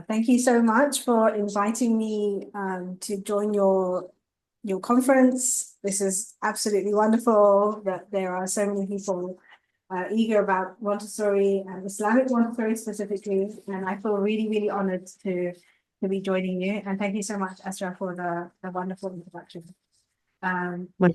Thank you so much for inviting me to join your conference. This is absolutely wonderful that there are so many people eager about Montessori and Islamic Montessori specifically, and I feel really, really honored to be joining you. And thank you so much, Asra, for the wonderful introduction. Um, My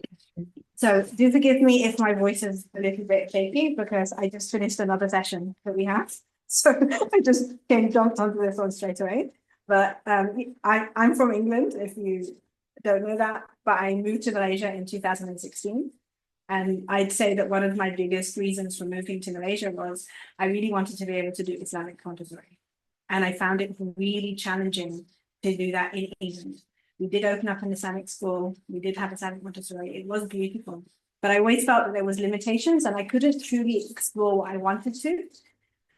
so do forgive me if my voice is a little bit shaky because I just finished another session that we had. So I just jumped onto this one straight away. But I'm from England, if you don't know that, but I moved to Malaysia in 2016. And I'd say that one of my biggest reasons for moving to Malaysia was I really wanted to be able to do Islamic Montessori. And I found it really challenging to do that in England. We did open up an Islamic school. We did have Islamic Montessori. It was beautiful. But I always felt that there was limitations and I couldn't truly explore what I wanted to.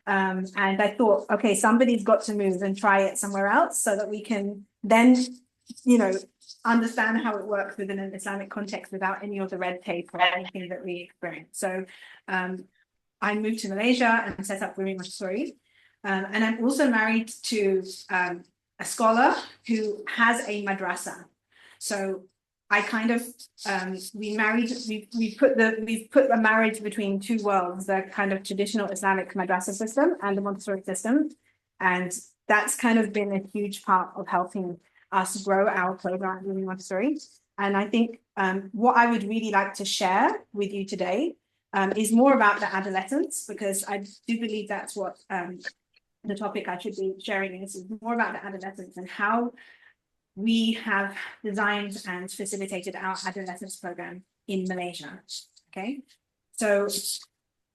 And I thought, okay, somebody's got to move and try it somewhere else so that we can then, understand how it works within an Islamic context without any of the red tape or anything that we experience. So I moved to Malaysia and set up Rumi Montessori. And I'm also married to a scholar who has a madrasa. So I kind of we've put a marriage between two worlds, the kind of traditional Islamic madrasa system and the Montessori system. And that's kind of been a huge part of helping us grow our program in Montessori. And I think what I would really like to share with you today is more about the adolescents, because I do believe that's what the topic I should be sharing is more about the adolescents and how we have designed and facilitated our adolescence program in Malaysia. Okay, so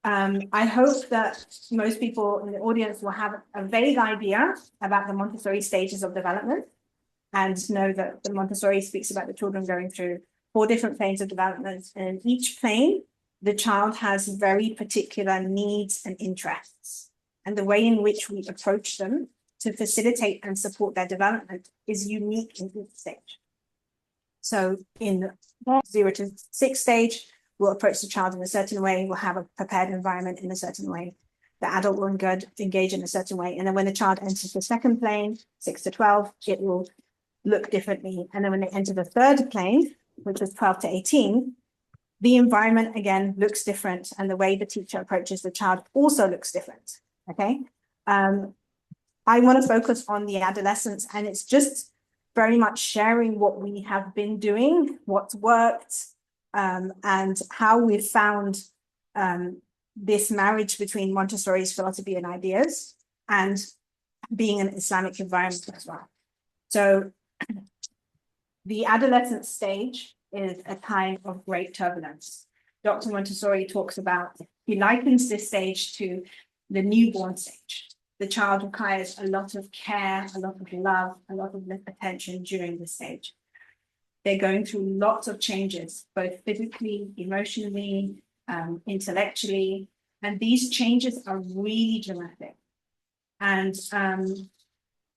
I hope that most people in the audience will have a vague idea about the Montessori stages of development and know that the Montessori speaks about the children going through 4 different planes of development. And in each plane, the child has very particular needs and interests. And the way in which we approach them to facilitate and support their development is unique in each stage. So in the 0 to 6 stage, we'll approach the child in a certain way, we'll have a prepared environment in a certain way. The adult will engage in a certain way. And then when the child enters the second plane, 6 to 12, it will look differently. And then when they enter the third plane, which is 12 to 18, the environment again looks different. And the way the teacher approaches the child also looks different. Okay. I want to focus on the adolescents, and it's just very much sharing what we have been doing, what's worked, and how we've found this marriage between Montessori's philosophy and ideas and being an Islamic environment as well. So the adolescent stage is a time of great turbulence. Dr. Montessori talks about, he likens this stage to the newborn stage. The child requires a lot of care, a lot of love, a lot of attention during this stage. They're going through lots of changes, both physically, emotionally, intellectually, and these changes are really dramatic. And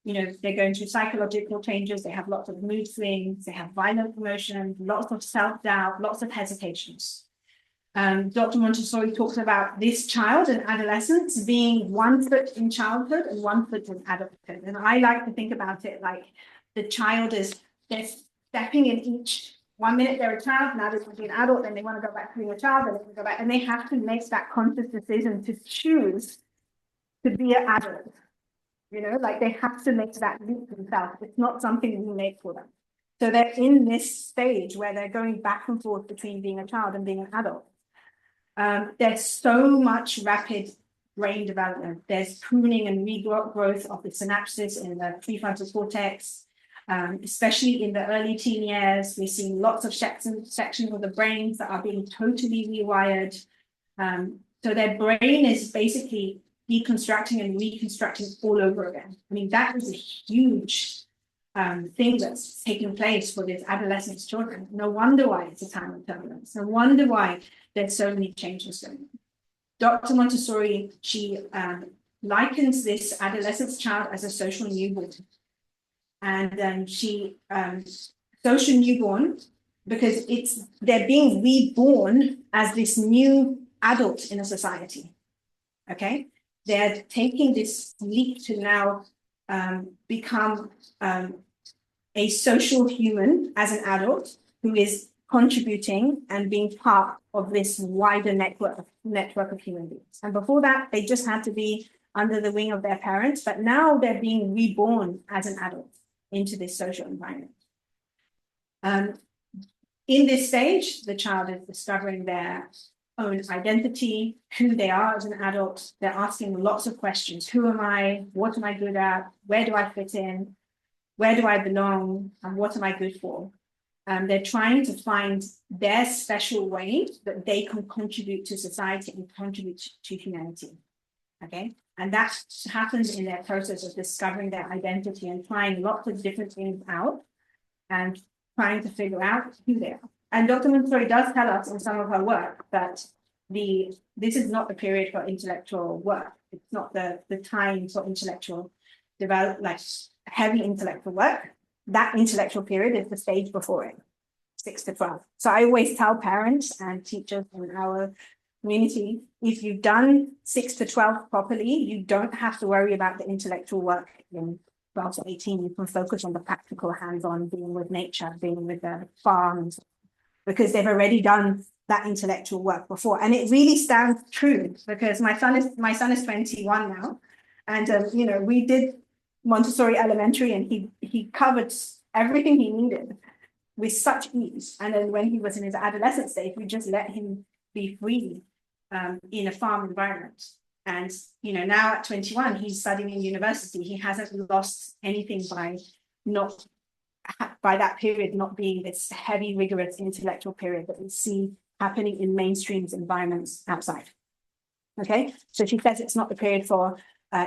they're going through psychological changes. They have lots of mood swings. They have violent emotions, lots of self-doubt, lots of hesitations. Dr. Montessori talks about this child and adolescence being 1 foot in childhood and 1 foot in adulthood. And I like to think about it like the child they're stepping in each. 1 minute they're a child, now they're going to be an adult, then they want to go back to being a child, then they want to go back, and they have to make that conscious decision to choose to be an adult. Like they have to make that leap themselves. It's not something we make for them. So they're in this stage where they're going back and forth between being a child and being an adult. There's so much rapid brain development. There's pruning and regrowth of the synapses in the prefrontal cortex, especially in the early teen years. We're seeing lots of sections of the brains that are being totally rewired. So their brain is basically deconstructing and reconstructing all over again. I mean, that is a huge thing that's taking place for these adolescent children. No wonder why it's a time of turbulence. No wonder why there's so many changes going on. Dr. Montessori, she likens this adolescent child as a social newborn. And social newborn, because they're being reborn as this new adult in a society. Okay, they're taking this leap to now become a social human as an adult who is contributing and being part of this wider network of human beings. And before that, they just had to be under the wing of their parents, but now they're being reborn as an adult into this social environment. In this stage, the child is discovering their own identity, who they are as an adult. They're asking lots of questions. Who am I? What am I good at? Where do I fit in? Where do I belong? And what am I good for? They're trying to find their special way that they can contribute to society and contribute to humanity. Okay, and that happens in their process of discovering their identity and trying lots of different things out and trying to figure out who they are. And Dr. Montessori does tell us in some of her work that this is not the period for intellectual work. It's not the time for intellectual develop, like heavy intellectual work. That intellectual period is the stage before it, 6 to 12. So I always tell parents and teachers in our community, if you've done 6 to 12 properly, you don't have to worry about the intellectual work in 12 to 18. You can focus on the practical hands-on, being with nature, being with the farms, because they've already done that intellectual work before. And it really stands true, because my son is 21 now. And you know, we did Montessori Elementary, and he covered everything he needed with such ease. And then when he was in his adolescent stage, we just let him be free in a farm environment. And you know, now at 21, he's studying in university. He hasn't lost anything by that period not being this heavy, rigorous intellectual period that we see happening in mainstream environments outside. Okay, so she says it's not the period for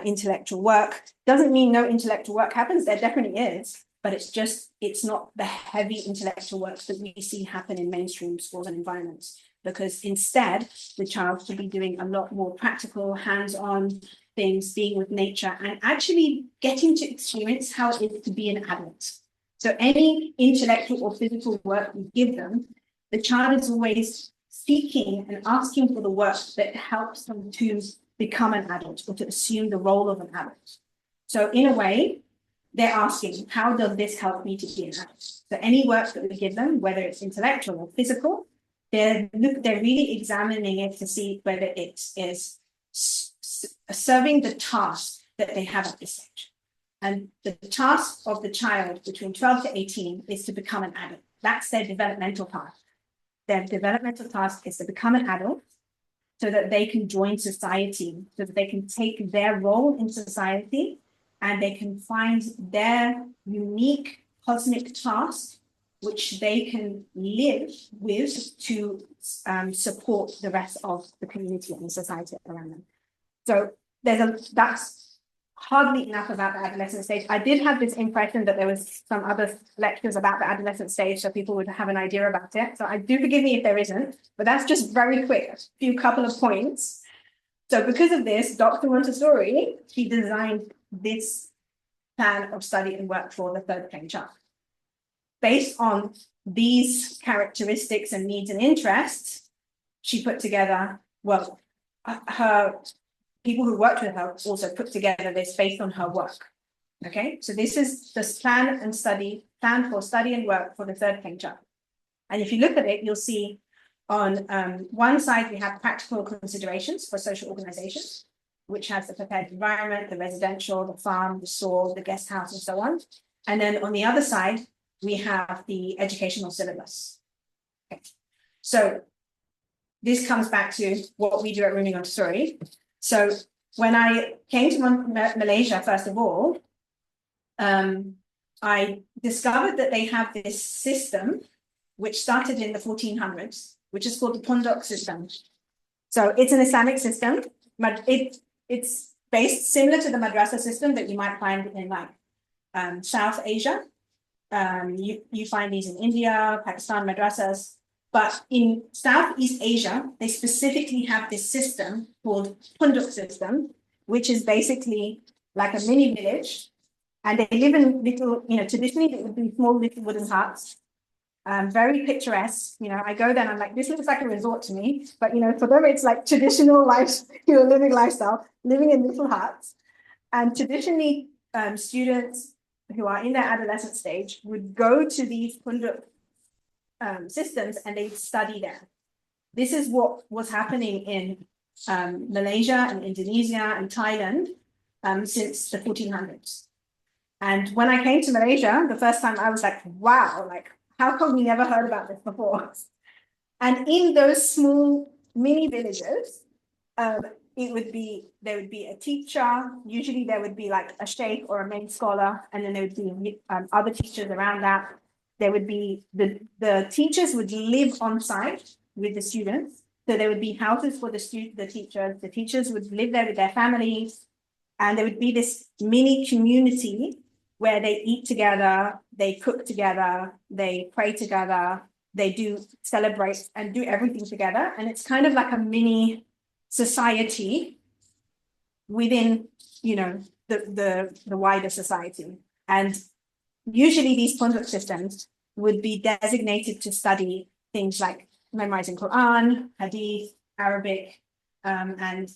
intellectual work. Doesn't mean no intellectual work happens. There definitely is, but it's not the heavy intellectual work that we see happen in mainstream schools and environments, because instead the child should be doing a lot more practical, hands-on things, being with nature, and actually getting to experience how it is to be an adult. So any intellectual or physical work we give them, the child is always seeking and asking for the work that helps them to become an adult or to assume the role of an adult. So in a way, they're asking, how does this help me to be an adult? So any work that we give them, whether it's intellectual or physical, they're really examining it to see whether it is serving the task that they have at this stage. And the task of the child between 12 to 18 is to become an adult. That's their developmental task. Their developmental task is to become an adult so that they can join society, so that they can take their role in society and they can find their unique cosmic task, which they can live with to support the rest of the community and the society around them. So that's hardly enough about the adolescent stage. I did have this impression that there was some other lectures about the adolescent stage so people would have an idea about it. So I do forgive me if there isn't, but that's just very quick, a couple of points. So because of this, Dr. Montessori, she designed this plan of study and work for the third plane child. Based on these characteristics and needs and interests, she put together, her people who worked with her also put together this based on her work. Okay, so this is the plan for study and work for the third plane child. And if you look at it, you'll see on one side, we have practical considerations for social organization, which has the prepared environment, the residential, the farm, the store, the guest house, and so on. And then on the other side, we have the educational syllabus. Okay. So this comes back to what we do at Rumi Montessori. So when I came to Malaysia, first of all, I discovered that they have this system which started in the 1400s, which is called the Pondok system. So it's an Islamic system, but it's based similar to the madrasa system that you might find in like South Asia. You find these in India, Pakistan, madrasas. But in Southeast Asia, they specifically have this system called Pondok system, which is basically like a mini village. And they live in little, traditionally it would be small little wooden huts, very picturesque. I go there and I'm like, this looks like a resort to me. But, for them, it's like traditional life, living lifestyle, living in little huts. And traditionally, students who are in their adolescent stage would go to these punduk systems and they'd study there. This is what was happening in Malaysia and Indonesia and Thailand since the 1400s. And when I came to Malaysia, the first time I was like, wow, like, how come we never heard about this before? And in those small mini villages, there would be a teacher. Usually there would be like a sheikh or a main scholar, and then there would be other teachers around that. There would be the teachers would live on site with the students. So there would be houses for the teachers. The teachers would live there with their families, and there would be this mini community where they eat together, they cook together, they pray together, they do celebrate and do everything together. And it's kind of like a mini society within, you know, the wider society. And usually these punduk systems would be designated to study things like memorizing Quran, Hadith, Arabic, and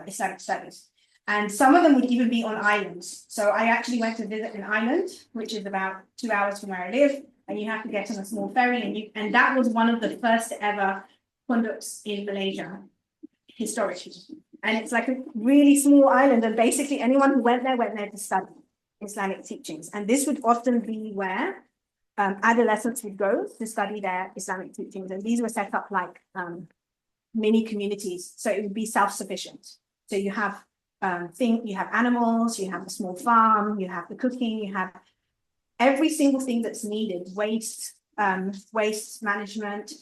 Islamic studies. And some of them would even be on islands. So I actually went to visit an island, which is about 2 hours from where I live, and you have to get on a small ferry, and that was one of the first ever punduks in Malaysia, historically. And it's like a really small island, and basically anyone who went there to study Islamic teachings. And this would often be where adolescents would go to study their Islamic teachings. And these were set up like mini communities, so it would be self-sufficient. So you have you have animals, you have a small farm, you have the cooking, you have every single thing that's needed, waste management,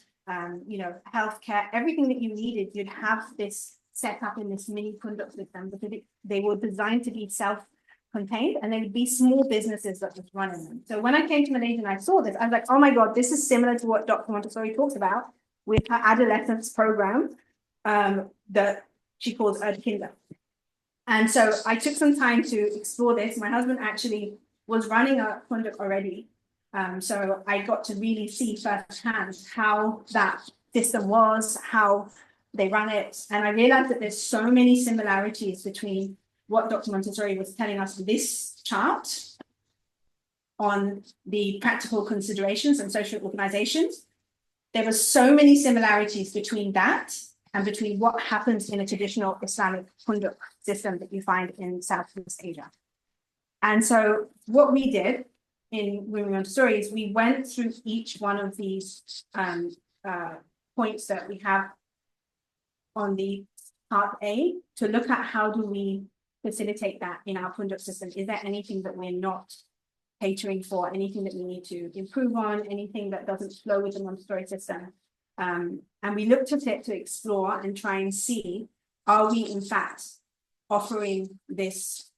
you know, healthcare, everything that you needed, you'd have this set up in this mini punduk system, because they were designed to be self-contained, and they would be small businesses that was running them. So when I came to Malaysia and I saw this, I was like, oh my God, this is similar to what Dr. Montessori talks about with her adolescence program that she calls Erdkinder. And so I took some time to explore this. My husband actually was running a punduk already. So I got to really see firsthand how that system was, how they run it. And I realized that there's so many similarities between what Dr. Montessori was telling us in this chart on the practical considerations and social organizations. There were so many similarities between that and between what happens in a traditional Islamic punduk system that you find in Southeast Asia. And so what we did in Rumi Montessori is we went through each one of these points that we have on the part A to look at how do we facilitate that in our punduk system. Is there anything that we're not catering for, anything that we need to improve on, anything that doesn't flow with the Montessori system? And we looked at it to explore and try and see, are we in fact offering this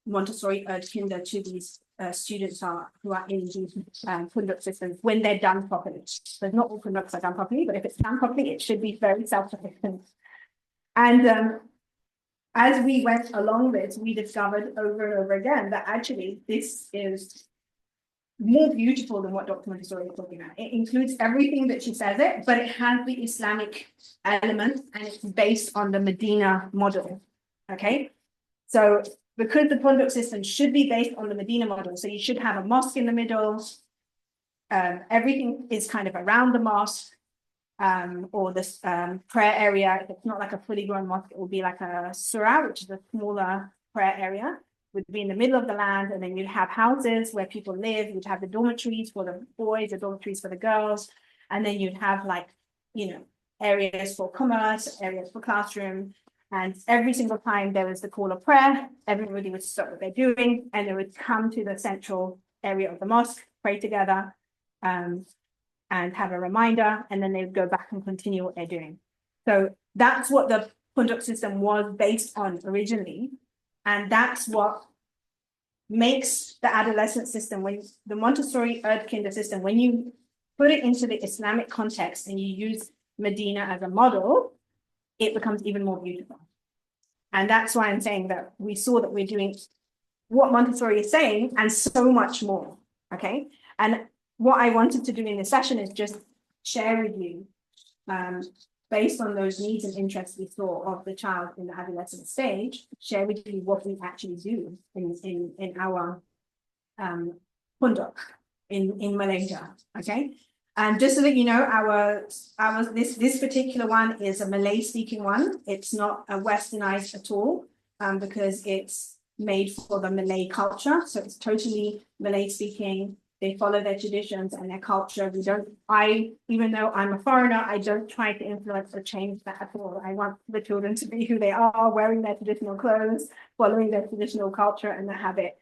Montessori Erdkinder to these students who are in these punduk systems when they're done properly? So not all punduks are done properly, but if it's done properly, it should be very self-sufficient. And as we went along this, we discovered over and over again that actually this is more beautiful than what Dr. Montessori is talking about. It includes everything that she says it, but it has the Islamic element, and it's based on the Medina model, okay? So because the punduk system should be based on the Medina model, so you should have a mosque in the middle, everything is kind of around the mosque, or this prayer area. If it's not like a fully grown mosque, it will be like a surah, which is a smaller prayer area, would be in the middle of the land, and then you'd have houses where people live. You'd have the dormitories for the boys, the dormitories for the girls, and then you'd have like, you know, areas for commerce, areas for classroom. And every single time there was the call of prayer, everybody would stop what they're doing, and they would come to the central area of the mosque, pray together, and have a reminder, and then they would go back and continue what they're doing. So that's what the punduk system was based on originally. And that's what makes the adolescent system, when the Montessori Erdkinder system, when you put it into the Islamic context and you use Medina as a model, it becomes even more beautiful. And that's why I'm saying that we saw that we're doing what Montessori is saying and so much more, okay? And what I wanted to do in this session is just share with you based on those needs and interests we saw of the child in the adolescent stage, share with you what we actually do in our pondok in Malaysia. Okay. And just so that you know, this particular one is a Malay speaking one. It's not a westernized at all, because it's made for the Malay culture. So it's totally Malay speaking. They follow their traditions and their culture. Even though I'm a foreigner, I don't try to influence or change that at all. I want the children to be who they are, wearing their traditional clothes, following their traditional culture and their habit.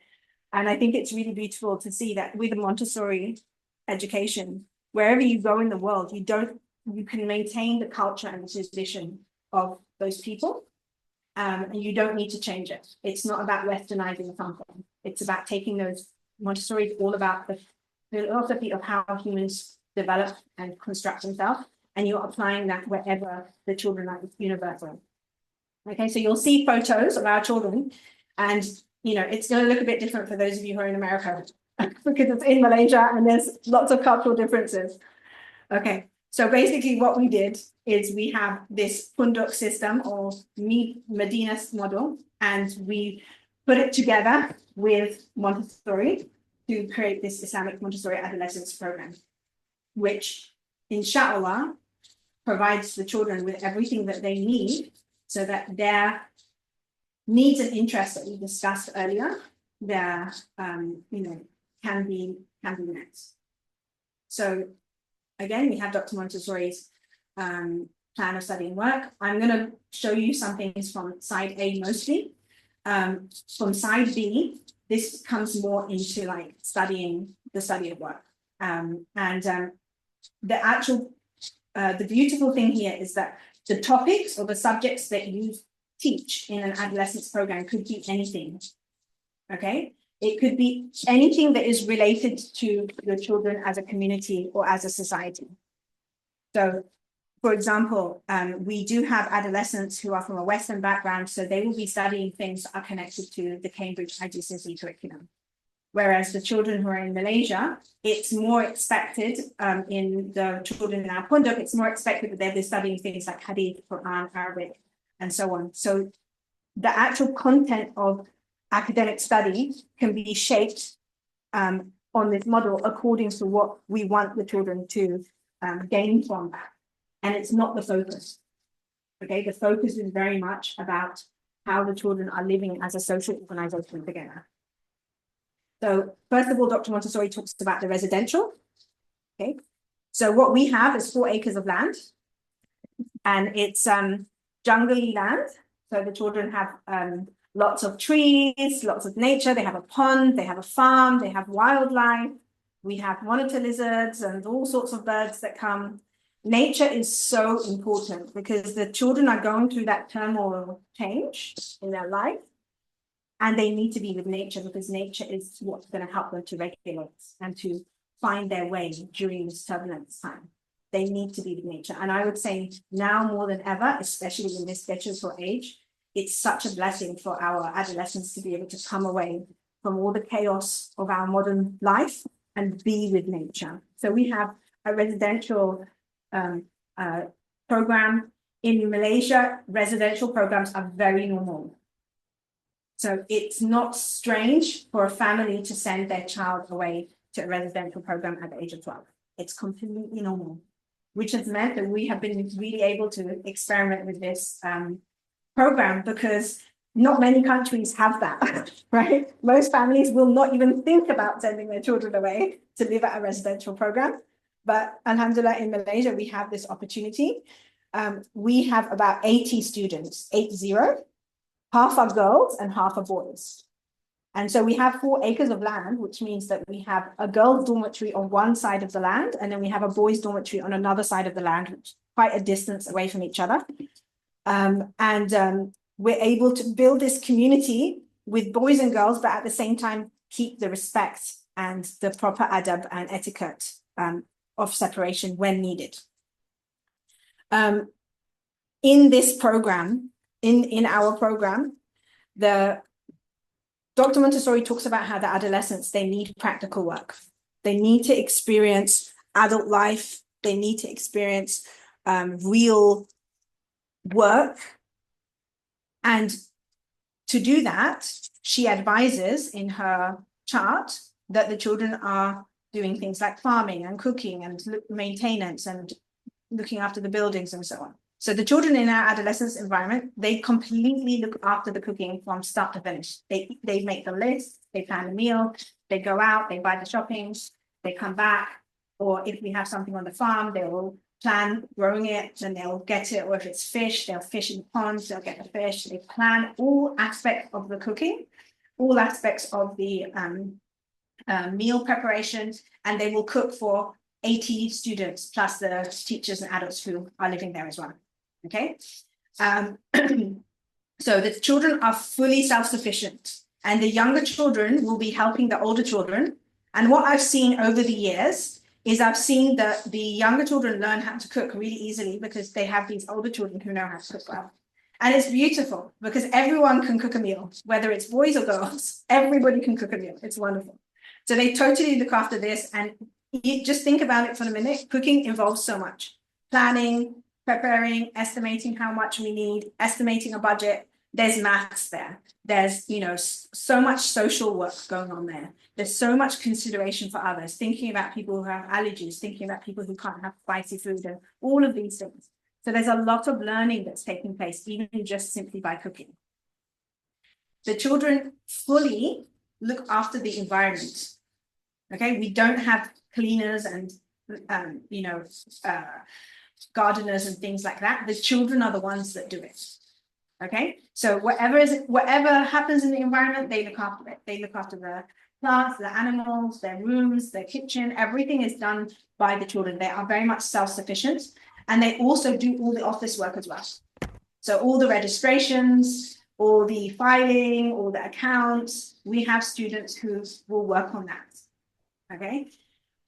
And I think it's really beautiful to see that with a Montessori education, wherever you go in the world, you can maintain the culture and the tradition of those people. And you don't need to change it. It's not about westernizing something. It's about taking those. Montessori is all about the philosophy of how humans develop and construct themselves, and you're applying that wherever the children are. It's universal. Okay, so you'll see photos of our children, and it's going to look a bit different for those of you who are in America because it's in Malaysia and there's lots of cultural differences. Okay, so basically what we did is we have this punduk system or Medina model, and we put it together with Montessori to create this Islamic Montessori Adolescent Program, which inshallah provides the children with everything that they need so that their needs and interests that we discussed earlier, can be met. So again, we have Dr. Montessori's plan of study and work. I'm going to show you some things from side A mostly. From side B, this comes more into like the study of work. The beautiful thing here is that the topics or the subjects that you teach in an adolescence program could be anything. Okay, it could be anything that is related to your children as a community or as a society. So, for example, we do have adolescents who are from a Western background, so they will be studying things that are connected to the Cambridge IGCSE curriculum. Whereas the children who are in Malaysia, it's more expected in the children in our punduk, it's more expected that they'll be studying things like Hadith, Quran, Arabic, and so on. So the actual content of academic study can be shaped on this model according to what we want the children to gain from that. And it's not the focus. Okay, the focus is very much about how the children are living as a social organization together. So first of all, Dr. Montessori talks about the residential. Okay, so what we have is 4 acres of land, and it's jungly land. So the children have lots of trees, lots of nature. They have a pond, they have a farm, they have wildlife. We have monitor lizards and all sorts of birds that come. Nature is so important because the children are going through that turmoil change in their life, and they need to be with nature because nature is what's going to help them to regulate and to find their way during this turbulence time. They need to be with nature. And I would say now more than ever, especially in this digital age, it's such a blessing for our adolescents to be able to come away from all the chaos of our modern life and be with nature. So we have a residential program in Malaysia. Residential programs are very normal. So it's not strange for a family to send their child away to a residential program at the age of 12. It's completely normal, which has meant that we have been really able to experiment with this program because not many countries have that, right? Most families will not even think about sending their children away to live at a residential program. But alhamdulillah, in Malaysia, we have this opportunity. We have about 80 students, 80. Half are girls and half are boys. And so we have 4 acres of land, which means that we have a girls' dormitory on one side of the land, and then we have a boys' dormitory on another side of the land, which is quite a distance away from each other. We're able to build this community with boys and girls, but at the same time, keep the respect and the proper adab and etiquette of separation when needed. In this program, in our program, Dr. Montessori talks about how the adolescents, they need practical work. They need to experience adult life. They need to experience real work. And to do that, she advises in her chart that the children are doing things like farming and cooking and maintenance and looking after the buildings and so on. So the children in our adolescence environment, they completely look after the cooking from start to finish. They make the list, they plan the meal, they go out, they buy the shopping, they come back, or if we have something on the farm, they will plan growing it, and they'll get it, or if it's fish, they'll fish in the ponds, they'll get the fish. They plan all aspects of the cooking, all aspects of the meal preparation, and they will cook for 80 students plus the teachers and adults who are living there as well. Okay, so the children are fully self-sufficient, and the younger children will be helping the older children. And what I've seen over the years is I've seen that the younger children learn how to cook really easily because they have these older children who know how to cook well. And it's beautiful because everyone can cook a meal, whether it's boys or girls, everybody can cook a meal. It's wonderful. So they totally look after this. And you just think about it for a minute. Cooking involves so much: planning, preparing, estimating how much we need, estimating a budget. There's maths there. There's, you know, so much social work going on there. There's so much consideration for others, thinking about people who have allergies, thinking about people who can't have spicy food, and all of these things. So there's a lot of learning that's taking place, even just simply by cooking. The children fully look after the environment. Okay, we don't have cleaners and, gardeners and things like that. The children are the ones that do it. Okay, so whatever happens in the environment, they look after it. They look after the plants, the animals, their rooms, their kitchen. Everything is done by the children. They are very much self-sufficient, and they also do all the office work as well. So all the registrations, all the filing, all the accounts, we have students who will work on that. Okay,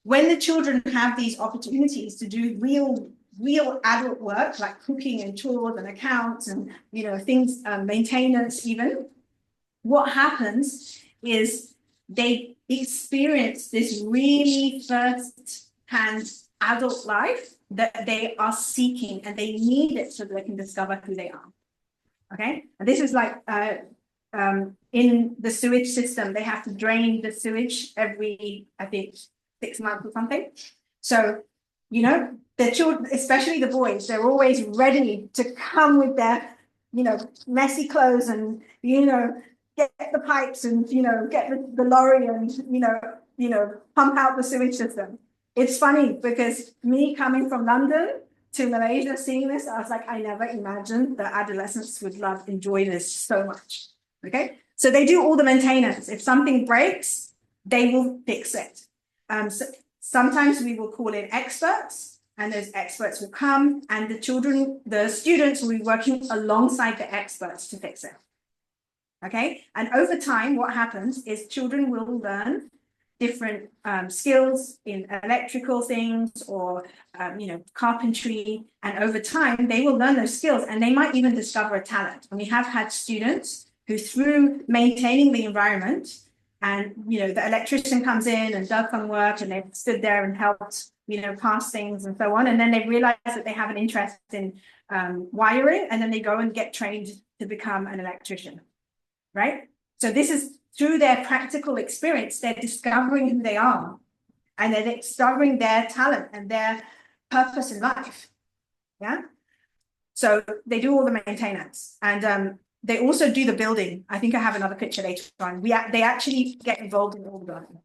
when the children have these opportunities to do real adult work like cooking and chores and accounts and, you know, things, maintenance even, what happens is they experience this really first-hand adult life that they are seeking, and they need it so that they can discover who they are. Okay, and this is like in the sewage system, they have to drain the sewage every, I think, 6 months or something. So, you know, the children, especially the boys, they're always ready to come with their, you know, messy clothes and, you know, get the pipes and, you know, get the lorry and, you know, pump out the sewage system. It's funny because me coming from London to Malaysia, seeing this, I was like, I never imagined that adolescents would enjoy this so much. Okay, so they do all the maintenance. If something breaks, they will fix it. So sometimes we will call in experts, and those experts will come, and the students will be working alongside the experts to fix it. Okay, and over time, what happens is children will learn different skills in electrical things or, you know, carpentry, and over time, they will learn those skills, and they might even discover a talent. And we have had students who, through maintaining the environment, and, you know, the electrician comes in and does some work, and they've stood there and helped, you know, pass things and so on. And then they realize that they have an interest in wiring, and then they go and get trained to become an electrician, right? So this is through their practical experience, they're discovering who they are, and they're discovering their talent and their purpose in life. Yeah. So they do all the maintenance, and they also do the building. I think I have another picture later on. They actually get involved in all the building.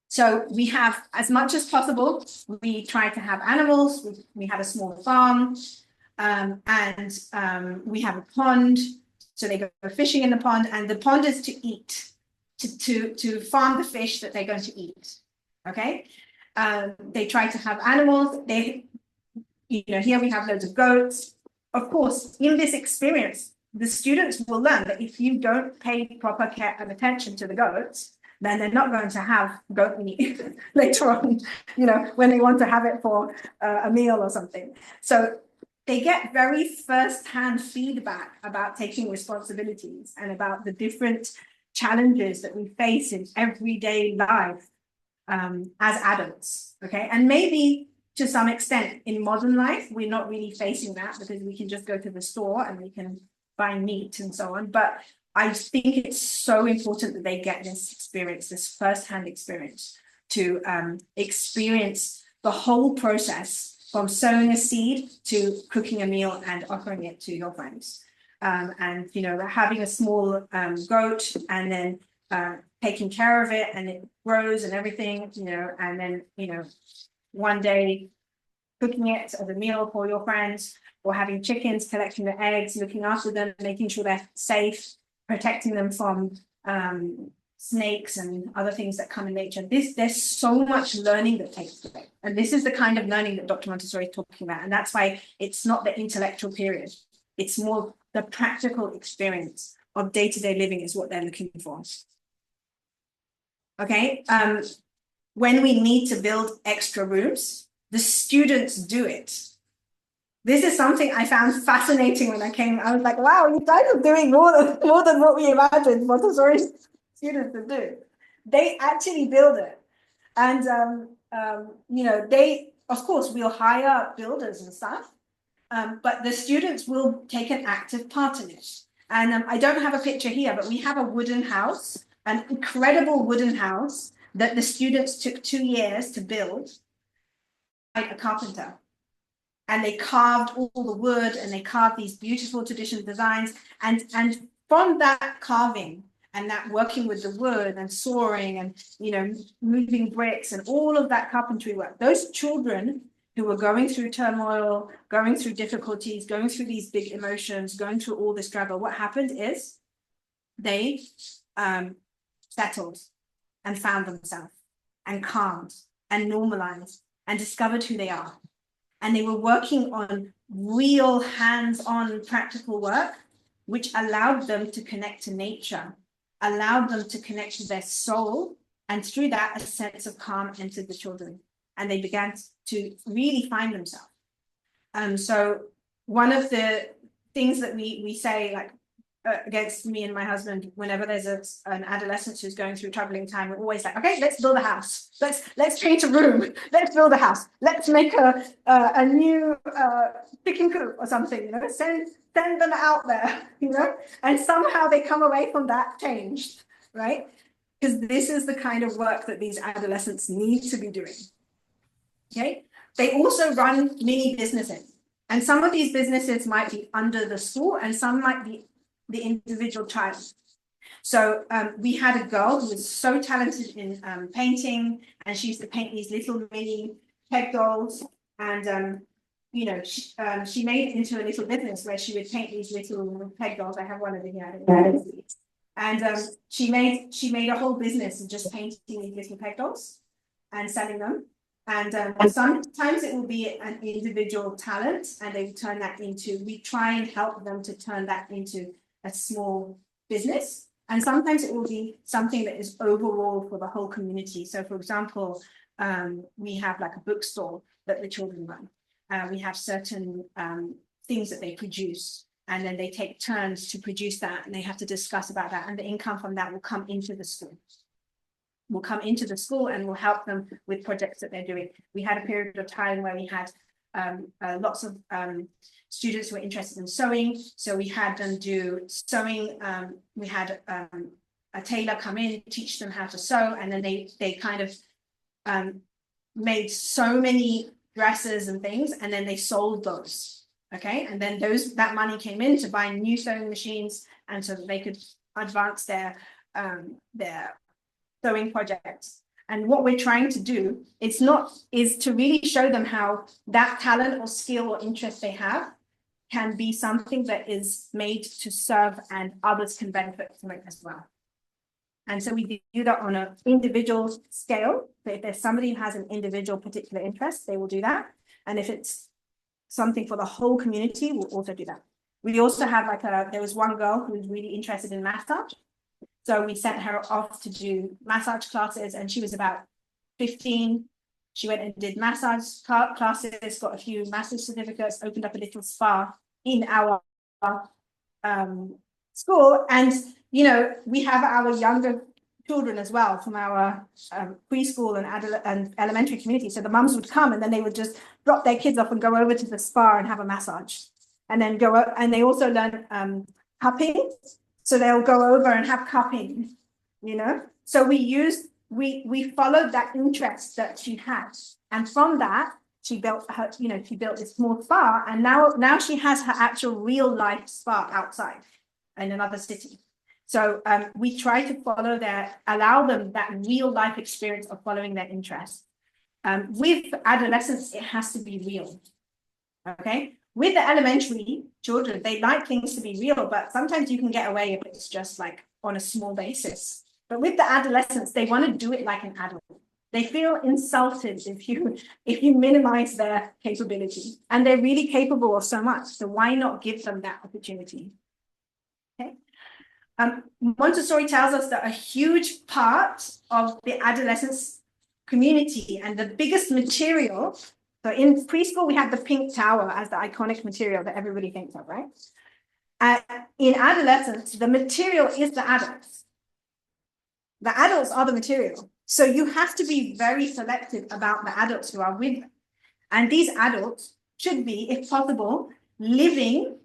So we have, as much as possible, we try to have animals. We have a small farm, and we have a pond. So they go fishing in the pond, and the pond is to eat, to farm the fish that they're going to eat. Okay. They try to have animals. Here we have loads of goats. Of course, in this experience, the students will learn that if you don't pay proper care and attention to the goats, then they're not going to have goat meat later on, you know, when they want to have it for a meal or something. So they get very first-hand feedback about taking responsibilities and about the different challenges that we face in everyday life as adults, okay? And maybe to some extent in modern life, we're not really facing that because we can just go to the store and we can buy meat and so on. But I think it's so important that they get this experience, this first-hand experience, to experience the whole process from sowing a seed to cooking a meal and offering it to your friends. And, you know, having a small goat and then taking care of it, and it grows and everything, you know, and then, you know, one day cooking it as a meal for your friends, or having chickens, collecting the eggs, looking after them, making sure they're safe, protecting them from snakes and other things that come in nature. There's so much learning that takes place. And this is the kind of learning that Dr. Montessori is talking about. And that's why it's not the intellectual period. It's more the practical experience of day-to-day living is what they're looking for. Okay, when we need to build extra rooms, the students do it. This is something I found fascinating when I came. I was like, wow, you guys are doing more than what we imagined Montessori students to do. They actually build it. And, you know, they, of course, we'll hire builders and stuff, but the students will take an active part in it. And I don't have a picture here, but we have a wooden house, an incredible wooden house that the students took 2 years to build by a carpenter. And they carved all the wood, and they carved these beautiful traditional designs. And from that carving and that working with the wood and sawing and, you know, moving bricks and all of that carpentry work, those children who were going through turmoil, going through difficulties, going through these big emotions, going through all the struggle, what happened is they settled and found themselves and calmed and normalized and discovered who they are. And they were working on real hands-on practical work, which allowed them to connect to nature, allowed them to connect to their soul. And through that, a sense of calm entered the children, and they began to really find themselves. So one of the things that we say, like, against me and my husband, whenever there's an adolescent who's going through troubling time, we're always like, okay, let's build a house. Let's paint a room. Let's build a house. Let's make a new pick and coop or something, you know, send them out there, you know, and somehow they come away from that changed, right? Because this is the kind of work that these adolescents need to be doing. Okay. They also run mini businesses, and some of these businesses might be under the school and some might be the individual child. So we had a girl who was so talented in painting, and she used to paint these little mini peg dolls, and you know, she made it into a little business where she would paint these little peg dolls. I have one over here. And she made a whole business of just painting these little peg dolls and selling them. And sometimes it will be an individual talent, and they turn that into, we try and help them to turn that into a small business. And sometimes it will be something that is overall for the whole community. So for example, we have like a bookstore that the children run. We have certain things that they produce, and then they take turns to produce that, and they have to discuss about that, and the income from that will come into the school. Will come into the school and will help them with projects that they're doing. We had a period of time where we had lots of students who were interested in sewing, so we had them do sewing. We had a tailor come in, teach them how to sew, and then they kind of made so many dresses and things, and then they sold those. Okay, and then that money came in to buy new sewing machines, and so that they could advance their sewing projects. And what we're trying to do is to really show them how that talent or skill or interest they have can be something that is made to serve, and others can benefit from it as well. And so we do that on an individual scale. So if there's somebody who has an individual particular interest, they will do that. And if it's something for the whole community, we'll also do that. We also have there was one girl who was really interested in massage. So we sent her off to do massage classes, and she was about 15. She went and did massage classes, got a few massage certificates, opened up a little spa in our school. And, you know, we have our younger children as well from our preschool and elementary community. So the mums would come and then they would just drop their kids off and go over to the spa and have a massage, and then go up, and they also learn cupping. So they'll go over and have cupping, you know. So we followed that interest that she had, and from that she built her, you know, she built this small spa, and now she has her actual real life spa outside in another city. So we try to allow them that real life experience of following their interests. With adolescents, it has to be real. Okay. With the elementary children, they like things to be real, but sometimes you can get away if it's just like on a small basis. But with the adolescents, they want to do it like an adult. They feel insulted if you minimize their capability, and they're really capable of so much. So why not give them that opportunity? Okay. Montessori tells us that a huge part of the adolescence community and the biggest material. So in preschool, we have the pink tower as the iconic material that everybody thinks of, right? In adolescence, the material is the adults. The adults are the material. So you have to be very selective about the adults who are with them. And these adults should be, if possible, living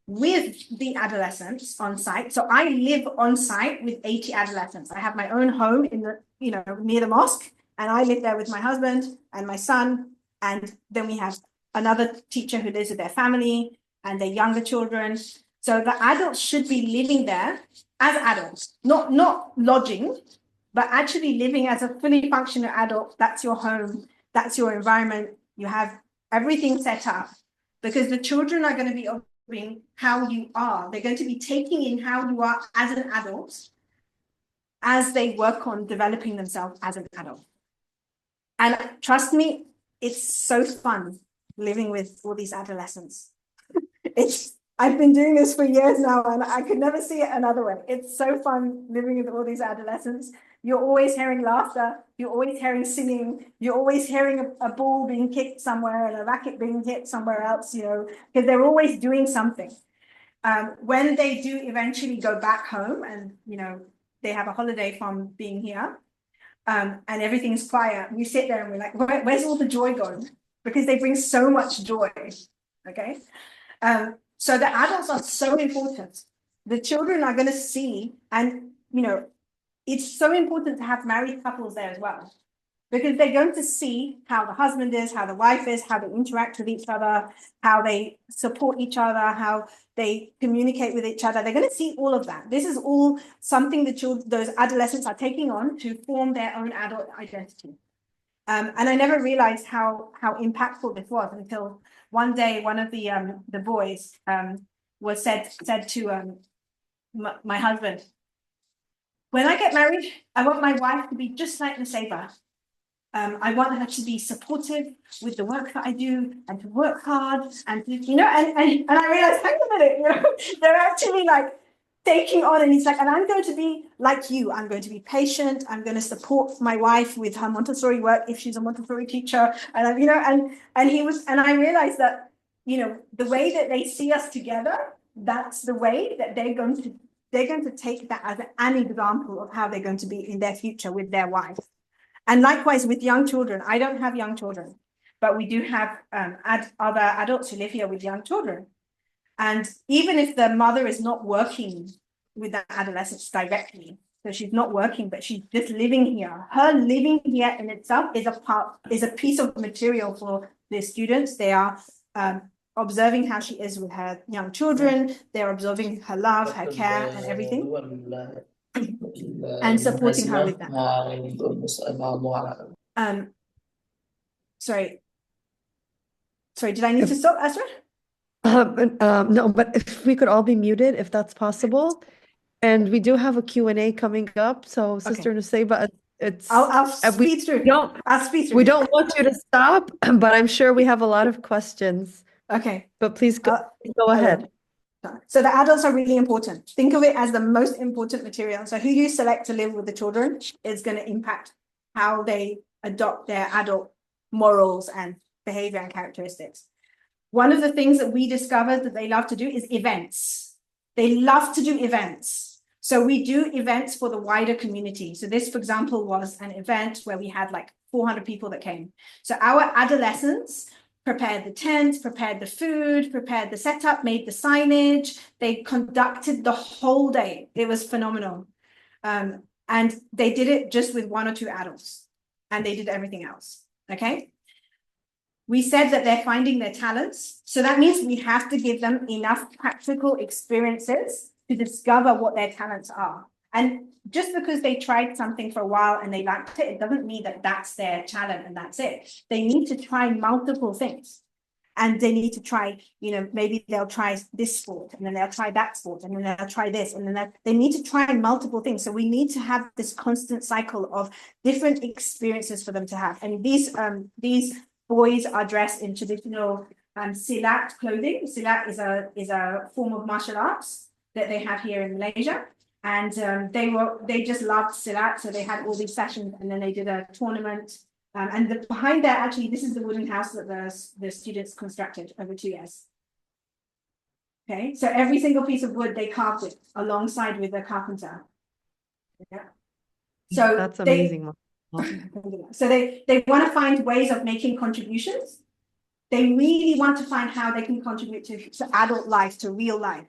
with the adolescents on site. So I live on site with 80 adolescents. I have my own home in the, you know, near the mosque, and I live there with my husband and my son. And then we have another teacher who lives with their family and their younger children. So the adults should be living there as adults, not lodging, but actually living as a fully functional adult. That's your home, that's your environment. You have everything set up, because the children are going to be observing how you are. They're going to be taking in how you are as an adult as they work on developing themselves as an adult. And trust me, it's so fun living with all these adolescents. I've been doing this for years now, and I could never see it another way. It's so fun living with all these adolescents. You're always hearing laughter. You're always hearing singing. You're always hearing a ball being kicked somewhere and a racket being hit somewhere else, you know, because they're always doing something. When they do eventually go back home and, you know, they have a holiday from being here, and everything's quiet, we sit there and we're like, where's all the joy gone? Because they bring so much joy, okay? So the adults are so important. The children are going to see, and, you know, it's so important to have married couples there as well, because they're going to see how the husband is, how the wife is, how they interact with each other, how they support each other, how they communicate with each other. They're going to see all of that. This is all something those adolescents are taking on to form their own adult identity. And I never realized how impactful this was until one day one of the boys was said to my husband, when I get married, I want my wife to be just like Nusaibah. I want her to be supportive with the work that I do and to work hard and to, you know, and I realized, hang on a minute, you know, they're actually like taking on, and he's like, and I'm going to be like you. I'm going to be patient. I'm going to support my wife with her Montessori work if she's a Montessori teacher. And I, you know, and he was, and I realized that, you know, the way that they see us together, that's the way that they're going to take that as an example of how they're going to be in their future with their wife. And likewise with young children. I don't have young children, but we do have other adults who live here with young children. And even if the mother is not working with the adolescents directly, so she's not working, but she's just living here, her living here in itself is a piece of material for the students. They are observing how she is with her young children. They're observing her love, her care, and everything, and supporting her with that. Sorry, did I need to stop, Asra? No, but if we could all be muted, if that's possible. And we do have a Q&A coming up. So Sister Nusaibah, I'll speed through. I'll speed through. We don't want you to stop, but I'm sure we have a lot of questions. Okay. But please go ahead. So the adults are really important. Think of it as the most important material. So who you select to live with the children is going to impact how they adopt their adult morals and behavior and characteristics. One of the things that we discovered that they love to do is events. They love to do events. So we do events for the wider community. So this, for example, was an event where we had like 400 people that came. So our adolescents prepared the tents, prepared the food, prepared the setup, made the signage. They conducted the whole day. It was phenomenal. And they did it just with 1 or 2 adults, and they did everything else. Okay. We said that they're finding their talents. So that means we have to give them enough practical experiences to discover what their talents are. And just because they tried something for a while and they liked it, it doesn't mean that that's their talent and that's it. They need to try multiple things. And they need to try, you know, maybe they'll try this sport, and then they'll try that sport, and then they'll try this, and then they need to try multiple things. So we need to have this constant cycle of different experiences for them to have. And these boys are dressed in traditional silat clothing. Silat is a form of martial arts that they have here in Malaysia. And they just loved silat, so they had all these sessions, and then they did a tournament. And behind there, actually, this is the wooden house that the students constructed over 2 years. Okay, so every single piece of wood they carved it alongside with the carpenter. Yeah. So that's amazing. So they want to find ways of making contributions. They really want to find how they can contribute to adult life, to real life.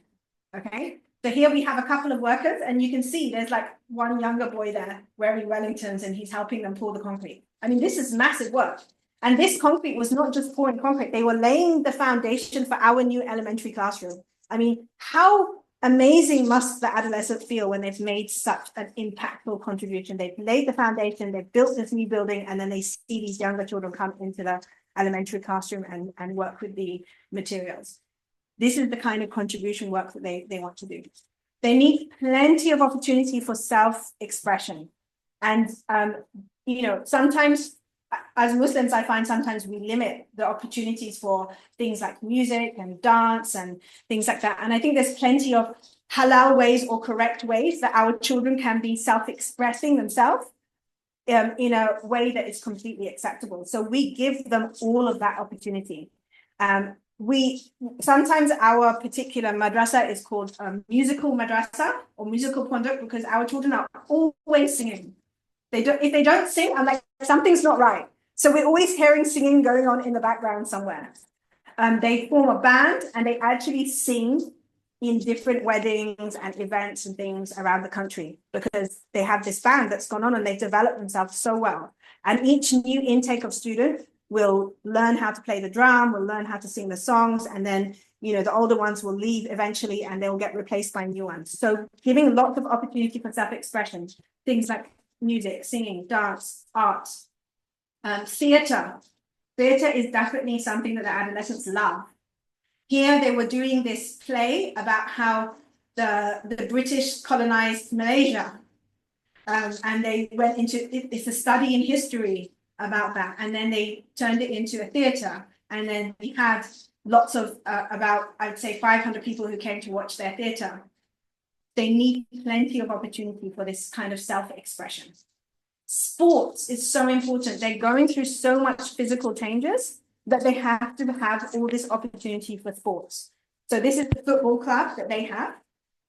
Okay. So here we have a couple of workers, and you can see there's like one younger boy there wearing Wellingtons, and he's helping them pour the concrete. I mean, this is massive work. And this concrete was not just pouring concrete. They were laying the foundation for our new elementary classroom. I mean, how amazing must the adolescent feel when they've made such an impactful contribution? They've laid the foundation, they've built this new building, and then they see these younger children come into the elementary classroom and work with the materials. This is the kind of contribution work that they want to do. They need plenty of opportunity for self-expression. And, you know, sometimes as Muslims, I find sometimes we limit the opportunities for things like music and dance and things like that. And I think there's plenty of halal ways or correct ways that our children can be self-expressing themselves in a way that is completely acceptable. So we give them all of that opportunity. Sometimes our particular madrasa is called musical madrasa or musical pondok because our children are always singing. If they don't sing, I'm like, something's not right. So we're always hearing singing going on in the background somewhere. They form a band and they actually sing in different weddings and events and things around the country because they have this band that's gone on and they've developed themselves so well. And each new intake of student will learn how to play the drum, will learn how to sing the songs, and then, you know, the older ones will leave eventually and they'll get replaced by new ones. So giving lots of opportunity for self-expression, things like music, singing, dance, art, theatre. Theatre is definitely something that the adolescents love. Here they were doing this play about how the British colonized Malaysia. And they went into, it's a study in history about that. And then they turned it into a theatre. And then we had lots of, about, I'd say 500 people who came to watch their theatre. They need plenty of opportunity for this kind of self-expression. Sports is so important. They're going through so much physical changes that they have to have all this opportunity for sports. So this is the football club that they have.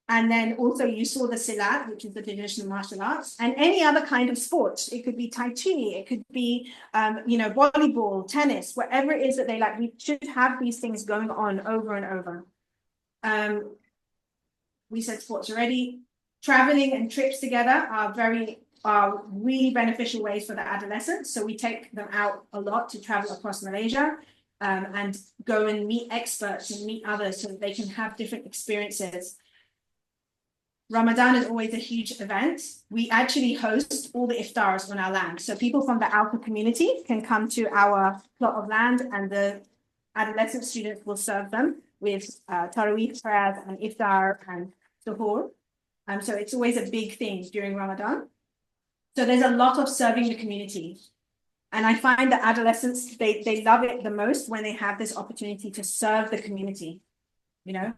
And then also you saw the silat, which is the traditional martial arts, and any other kind of sport. It could be Tai Chi, it could be, you know, volleyball, tennis, whatever it is that they like. We should have these things going on over and over. We said sports already. Traveling and trips together are really beneficial ways for the adolescents. So we take them out a lot to travel across Malaysia and go and meet experts and meet others so that they can have different experiences. Ramadan is always a huge event. We actually host all the iftars on our land. So people from the outer community can come to our plot of land and the adolescent students will serve them with Taraweeh prayers and iftar and suhoor. So it's always a big thing during Ramadan. So there's a lot of serving the community. And I find that adolescents, they love it the most when they have this opportunity to serve the community, you know.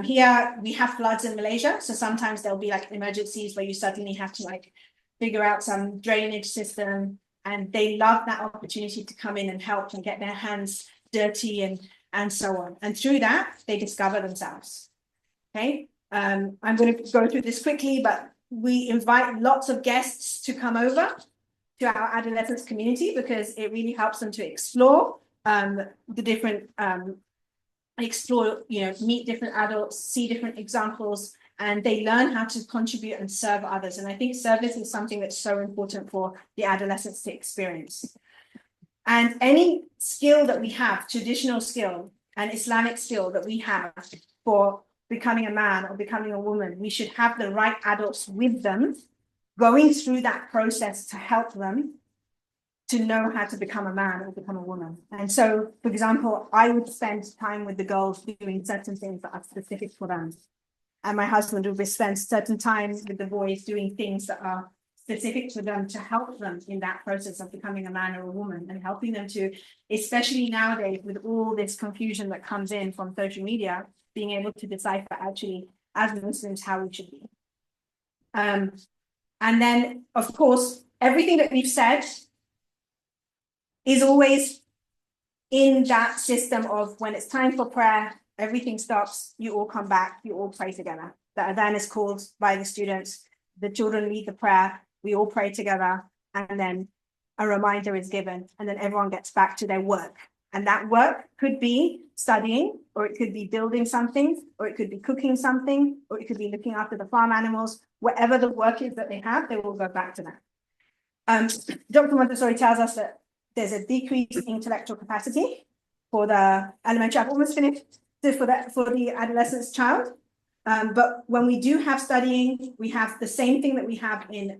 Here we have floods in Malaysia. So sometimes there'll be like emergencies where you suddenly have to like figure out some drainage system. And they love that opportunity to come in and help and get their hands dirty and so on. And through that, they discover themselves. Okay. I'm going to go through this quickly, but we invite lots of guests to come over to our adolescents community because it really helps them to explore the different, meet different adults, see different examples, and they learn how to contribute and serve others. And I think service is something that's so important for the adolescents to experience. And any skill that we have, traditional skill and Islamic skill that we have for becoming a man or becoming a woman, we should have the right adults with them, going through that process to help them to know how to become a man or become a woman. And so, for example, I would spend time with the girls doing certain things that are specific for them. And my husband would spend certain time with the boys doing things that are specific to them to help them in that process of becoming a man or a woman, and helping them to, especially nowadays with all this confusion that comes in from social media, being able to decipher actually as Muslims how we should be. And then, of course, everything that we've said is always in that system of when it's time for prayer, everything stops, you all come back, you all pray together. The adhan is called by the students, the children lead the prayer, we all pray together, and then a reminder is given, and then everyone gets back to their work. And that work could be studying, or it could be building something, or it could be cooking something, or it could be looking after the farm animals. Whatever the work is that they have, they will go back to that. Dr. Montessori tells us that there's a decrease in intellectual capacity for the elementary. I've almost finished for the adolescent child. But when we do have studying, we have the same thing that we have in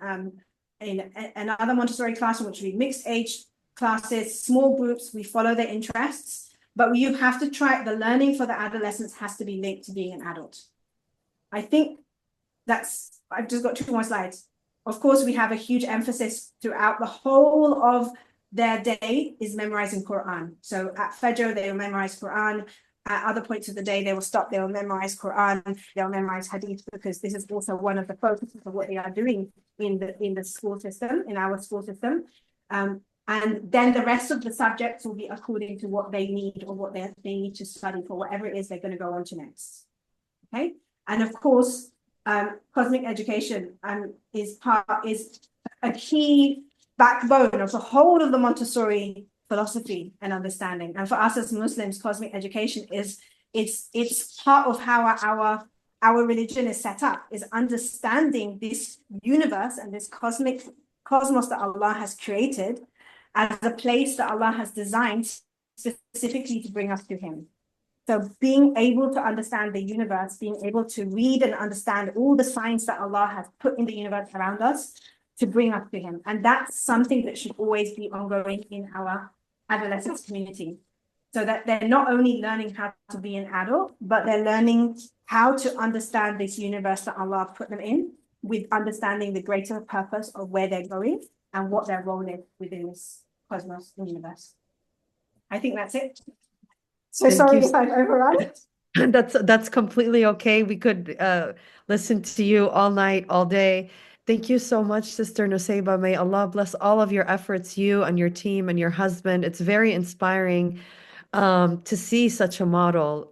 another Montessori classroom, which would be mixed age classes, small groups, we follow their interests, but you have to try, the learning for the adolescents has to be linked to being an adult. I think I've just got 2 more slides. Of course, we have a huge emphasis throughout the whole of their day is memorizing Quran. So at Fajr, they will memorize Quran. At other points of the day, they will stop, they will memorize Quran, they'll memorize Hadith, because this is also one of the focuses of what they are doing in the school system, in our school system. And then the rest of the subjects will be according to what they need or what they need to study for whatever it is they're going to go on to next. Okay. And of course, cosmic education is a key backbone of the whole of the Montessori philosophy and understanding. And for us as Muslims, cosmic education it's part of how our religion is set up, is understanding this universe and this cosmos that Allah has created as a place that Allah has designed specifically to bring us to Him. So being able to understand the universe, being able to read and understand all the signs that Allah has put in the universe around us to bring us to Him. And that's something that should always be ongoing in our adolescent community. So that they're not only learning how to be an adult, but they're learning how to understand this universe that Allah put them in, with understanding the greater purpose of where they're going and what their role is within this cosmos and universe. I think that's it. So sorry if I've overrun. That's completely okay. We could listen to you all night, all day. Thank you so much, Sister Nusaibah. May Allah bless all of your efforts, you and your team and your husband. It's very inspiring to see such a model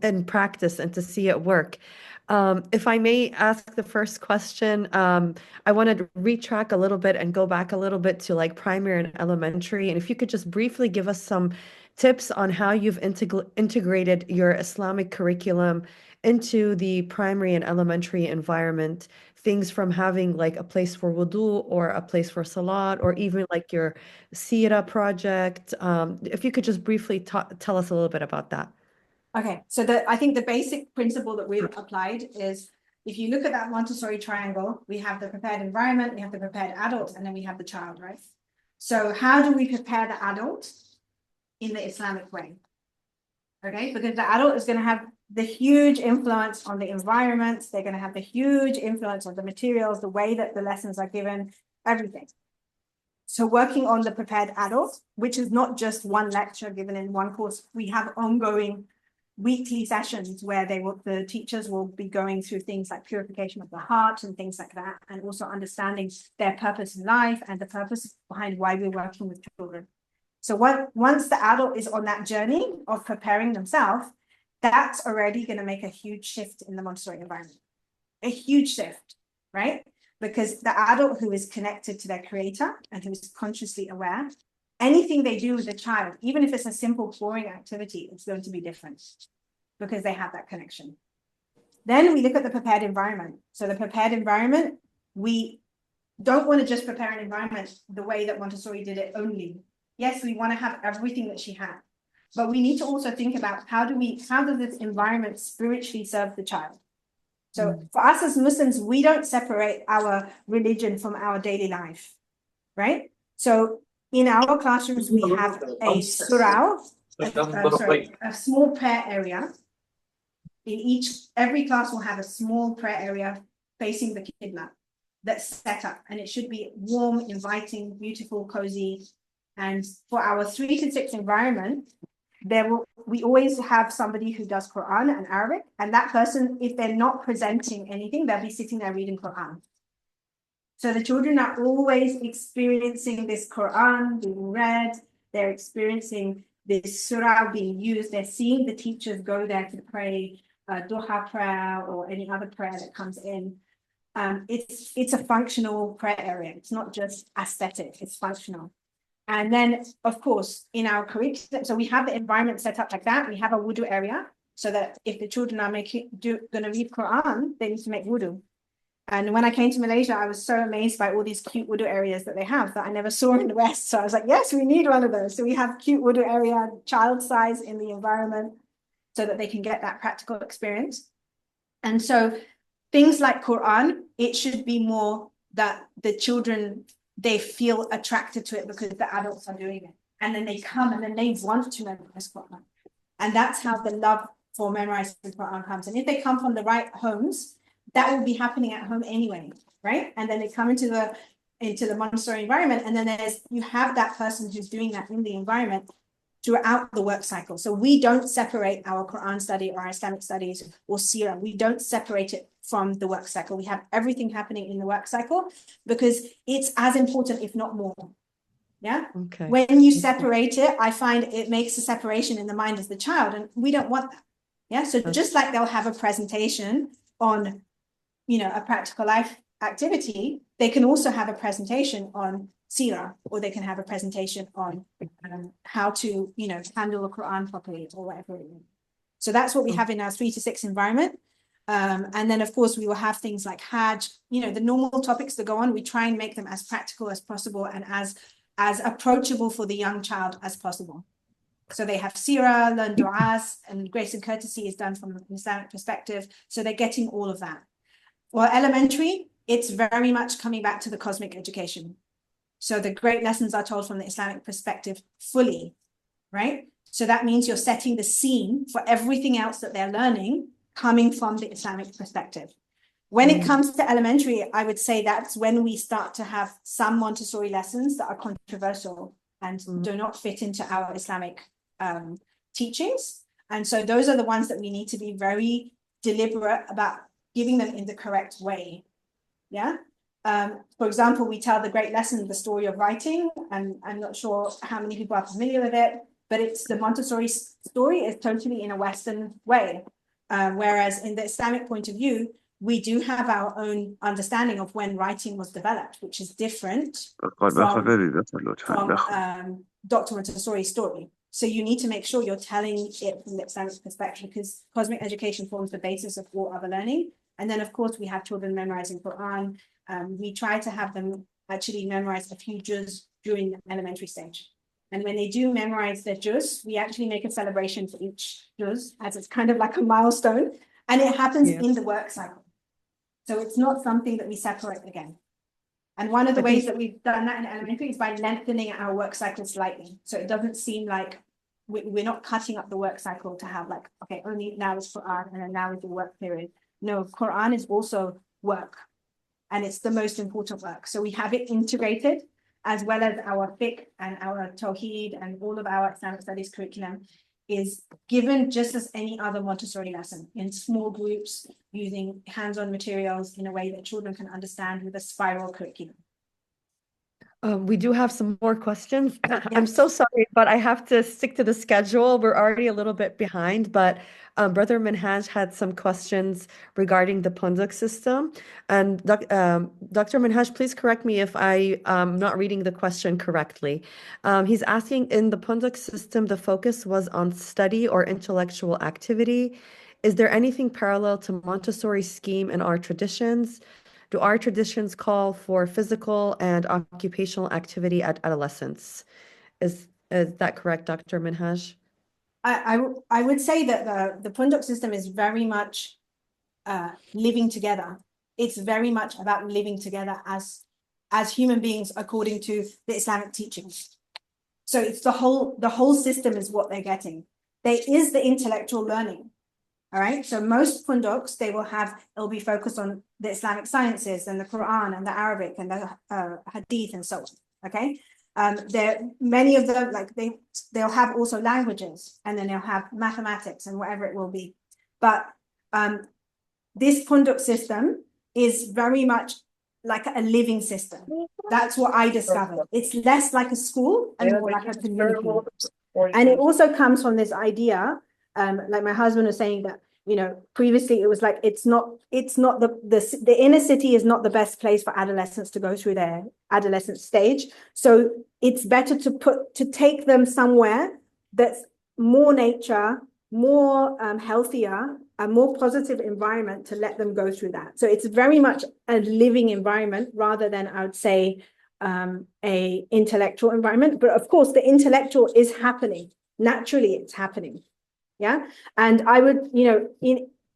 in practice and to see it work. If I may ask the first question, I want to retrack a little bit and go back a little bit to like primary and elementary. And if you could just briefly give us some tips on how you've integrated your Islamic curriculum into the primary and elementary environment, things from having like a place for wudu or a place for salat, or even like your Sira project. If you could just briefly tell us a little bit about that. Okay, so I think the basic principle that we've applied is, if you look at that Montessori triangle, we have the prepared environment, we have the prepared adult, and then we have the child, right? So how do we prepare the adult in the Islamic way? Okay, because the adult is going to have the huge influence on the environment, they're going to have the huge influence on the materials, the way that the lessons are given, everything. So working on the prepared adult, which is not just one lecture given in one course, we have ongoing weekly sessions where the teachers will be going through things like purification of the heart and things like that, and also understanding their purpose in life and the purpose behind why we're working with children. So once the adult is on that journey of preparing themselves, that's already going to make a huge shift in the Montessori environment. A huge shift, right? Because the adult who is connected to their creator and who is consciously aware, anything they do with the child, even if it's a simple boring activity, it's going to be different because they have that connection. Then we look at the prepared environment. So the prepared environment, we don't want to just prepare an environment the way that Montessori did it only. Yes, we want to have everything that she had, but we need to also think about how does this environment spiritually serve the child? So for us as Muslims, we don't separate our religion from our daily life, right? So in our classrooms, we have a surah, a small prayer area. In every class will have a small prayer area facing the Qibla that's set up, and it should be warm, inviting, beautiful, cozy. And for our 3 to 6 environment, we always have somebody who does Quran and Arabic, and that person, if they're not presenting anything, they'll be sitting there reading Quran. So the children are always experiencing this Quran being read, they're experiencing this surah being used, they're seeing the teachers go there to pray duha prayer or any other prayer that comes in. It's a functional prayer area. It's not just aesthetic, it's functional. And then, of course, in our curriculum, so we have the environment set up like that. We have a wudu area so that if the children are going to read Quran, they need to make wudu. And when I came to Malaysia, I was so amazed by all these cute wudu areas that they have that I never saw in the West. So I was like, yes, we need one of those. So we have cute wudu area, child size in the environment so that they can get that practical experience. And so things like Quran, it should be more that the children, they feel attracted to it because the adults are doing it. And then they come and then they want to memorize Quran. And that's how the love for memorizing Quran comes. And if they come from the right homes, that will be happening at home anyway, right? And then they come into the Montessori environment, and then you have that person who's doing that in the environment throughout the work cycle. So we don't separate our Quran study or our Islamic studies or Seerah. We don't separate it from the work cycle. We have everything happening in the work cycle because it's as important, if not more. Yeah. Okay. When you separate it, I find it makes a separation in the mind of the child, and we don't want that. Yeah. So just like they'll have a presentation on, a practical life activity, they can also have a presentation on Seerah, or they can have a presentation on how to, handle the Quran properly or whatever it is. So that's what we have in our 3 to 6 environment. And then, of course, we will have things like Hajj, the normal topics that go on. We try and make them as practical as possible and as approachable for the young child as possible. So they have Seerah, learn du'as, and grace and courtesy is done from an Islamic perspective. So they're getting all of that. Well, elementary, it's very much coming back to the cosmic education. So the great lessons are told from the Islamic perspective fully, right? So that means you're setting the scene for everything else that they're learning coming from the Islamic perspective. When it comes to elementary, I would say that's when we start to have some Montessori lessons that are controversial and do not fit into our Islamic teachings. And so those are the ones that we need to be very deliberate about giving them in the correct way. Yeah. For example, we tell the great lesson, the story of writing, and I'm not sure how many people are familiar with it, but it's the Montessori story is totally in a Western way. Whereas in the Islamic point of view, we do have our own understanding of when writing was developed, which is different from Dr. Montessori's story. So you need to make sure you're telling it from the Islamic perspective, because cosmic education forms the basis of all other learning. And then, of course, we have children memorizing Quran. We try to have them actually memorize a few juz during the elementary stage. And when they do memorize their juz, we actually make a celebration for each juz, as it's kind of like a milestone. And it happens in the work cycle. So it's not something that we separate again. And one of the ways that we've done that in elementary is by lengthening our work cycle slightly. So it doesn't seem like we're not cutting up the work cycle to have like, okay, only now is Quran and then now is the work period. No, Quran is also work, and it's the most important work. So we have it integrated, as well as our fiqh and our tawheed and all of our Islamic studies curriculum is given just as any other Montessori lesson in small groups using hands-on materials in a way that children can understand with a spiral curriculum. We do have some more questions. I'm Yeah. so sorry, but I have to stick to the schedule. We're already a little bit behind, but Brother Minhaj had some questions regarding the Punduk system. And Dr. Minhaj, please correct me if I am not reading the question correctly. He's asking, in the Punduk system, the focus was on study or intellectual activity. Is there anything parallel to Montessori scheme in our traditions? Do our traditions call for physical and occupational activity at adolescence? Is that correct, Dr. Minhaj? I would say that the Punduk system is very much living together. It's very much about living together as human beings according to the Islamic teachings. So it's the whole system is what they're getting. There is the intellectual learning. All right. So most punduks, it'll be focused on the Islamic sciences and the Quran and the Arabic and the Hadith and so on. Okay. Many of them, like they'll have also languages, and then they'll have mathematics and whatever it will be. But this punduk system is very much like a living system. That's what I discovered. It's less like a school and more like a community. And it also comes from this idea, like my husband was saying, that previously it was like it's not the inner city is not the best place for adolescents to go through their adolescent stage. So it's better to take them somewhere that's more nature, more healthier, a more positive environment to let them go through that. So it's very much a living environment rather than, I would say, a intellectual environment. But of course, the intellectual is happening. Naturally, it's happening. Yeah. And I would,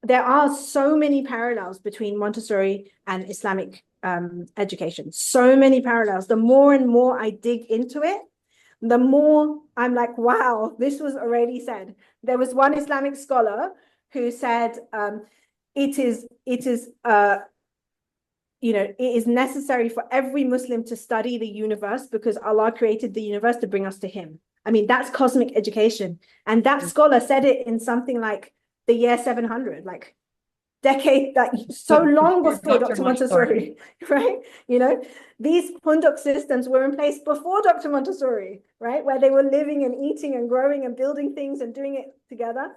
there are so many parallels between Montessori and Islamic education. So many parallels. The more and more I dig into it, the more I'm like, wow, this was already said. There was one Islamic scholar who said it is necessary for every Muslim to study the universe because Allah created the universe to bring us to him. I mean, that's cosmic education. And that scholar said it in something like the year 700, like decade, like so long before Dr. Montessori, right? These punduk systems were in place before Dr. Montessori, right? Where they were living and eating and growing and building things and doing it together.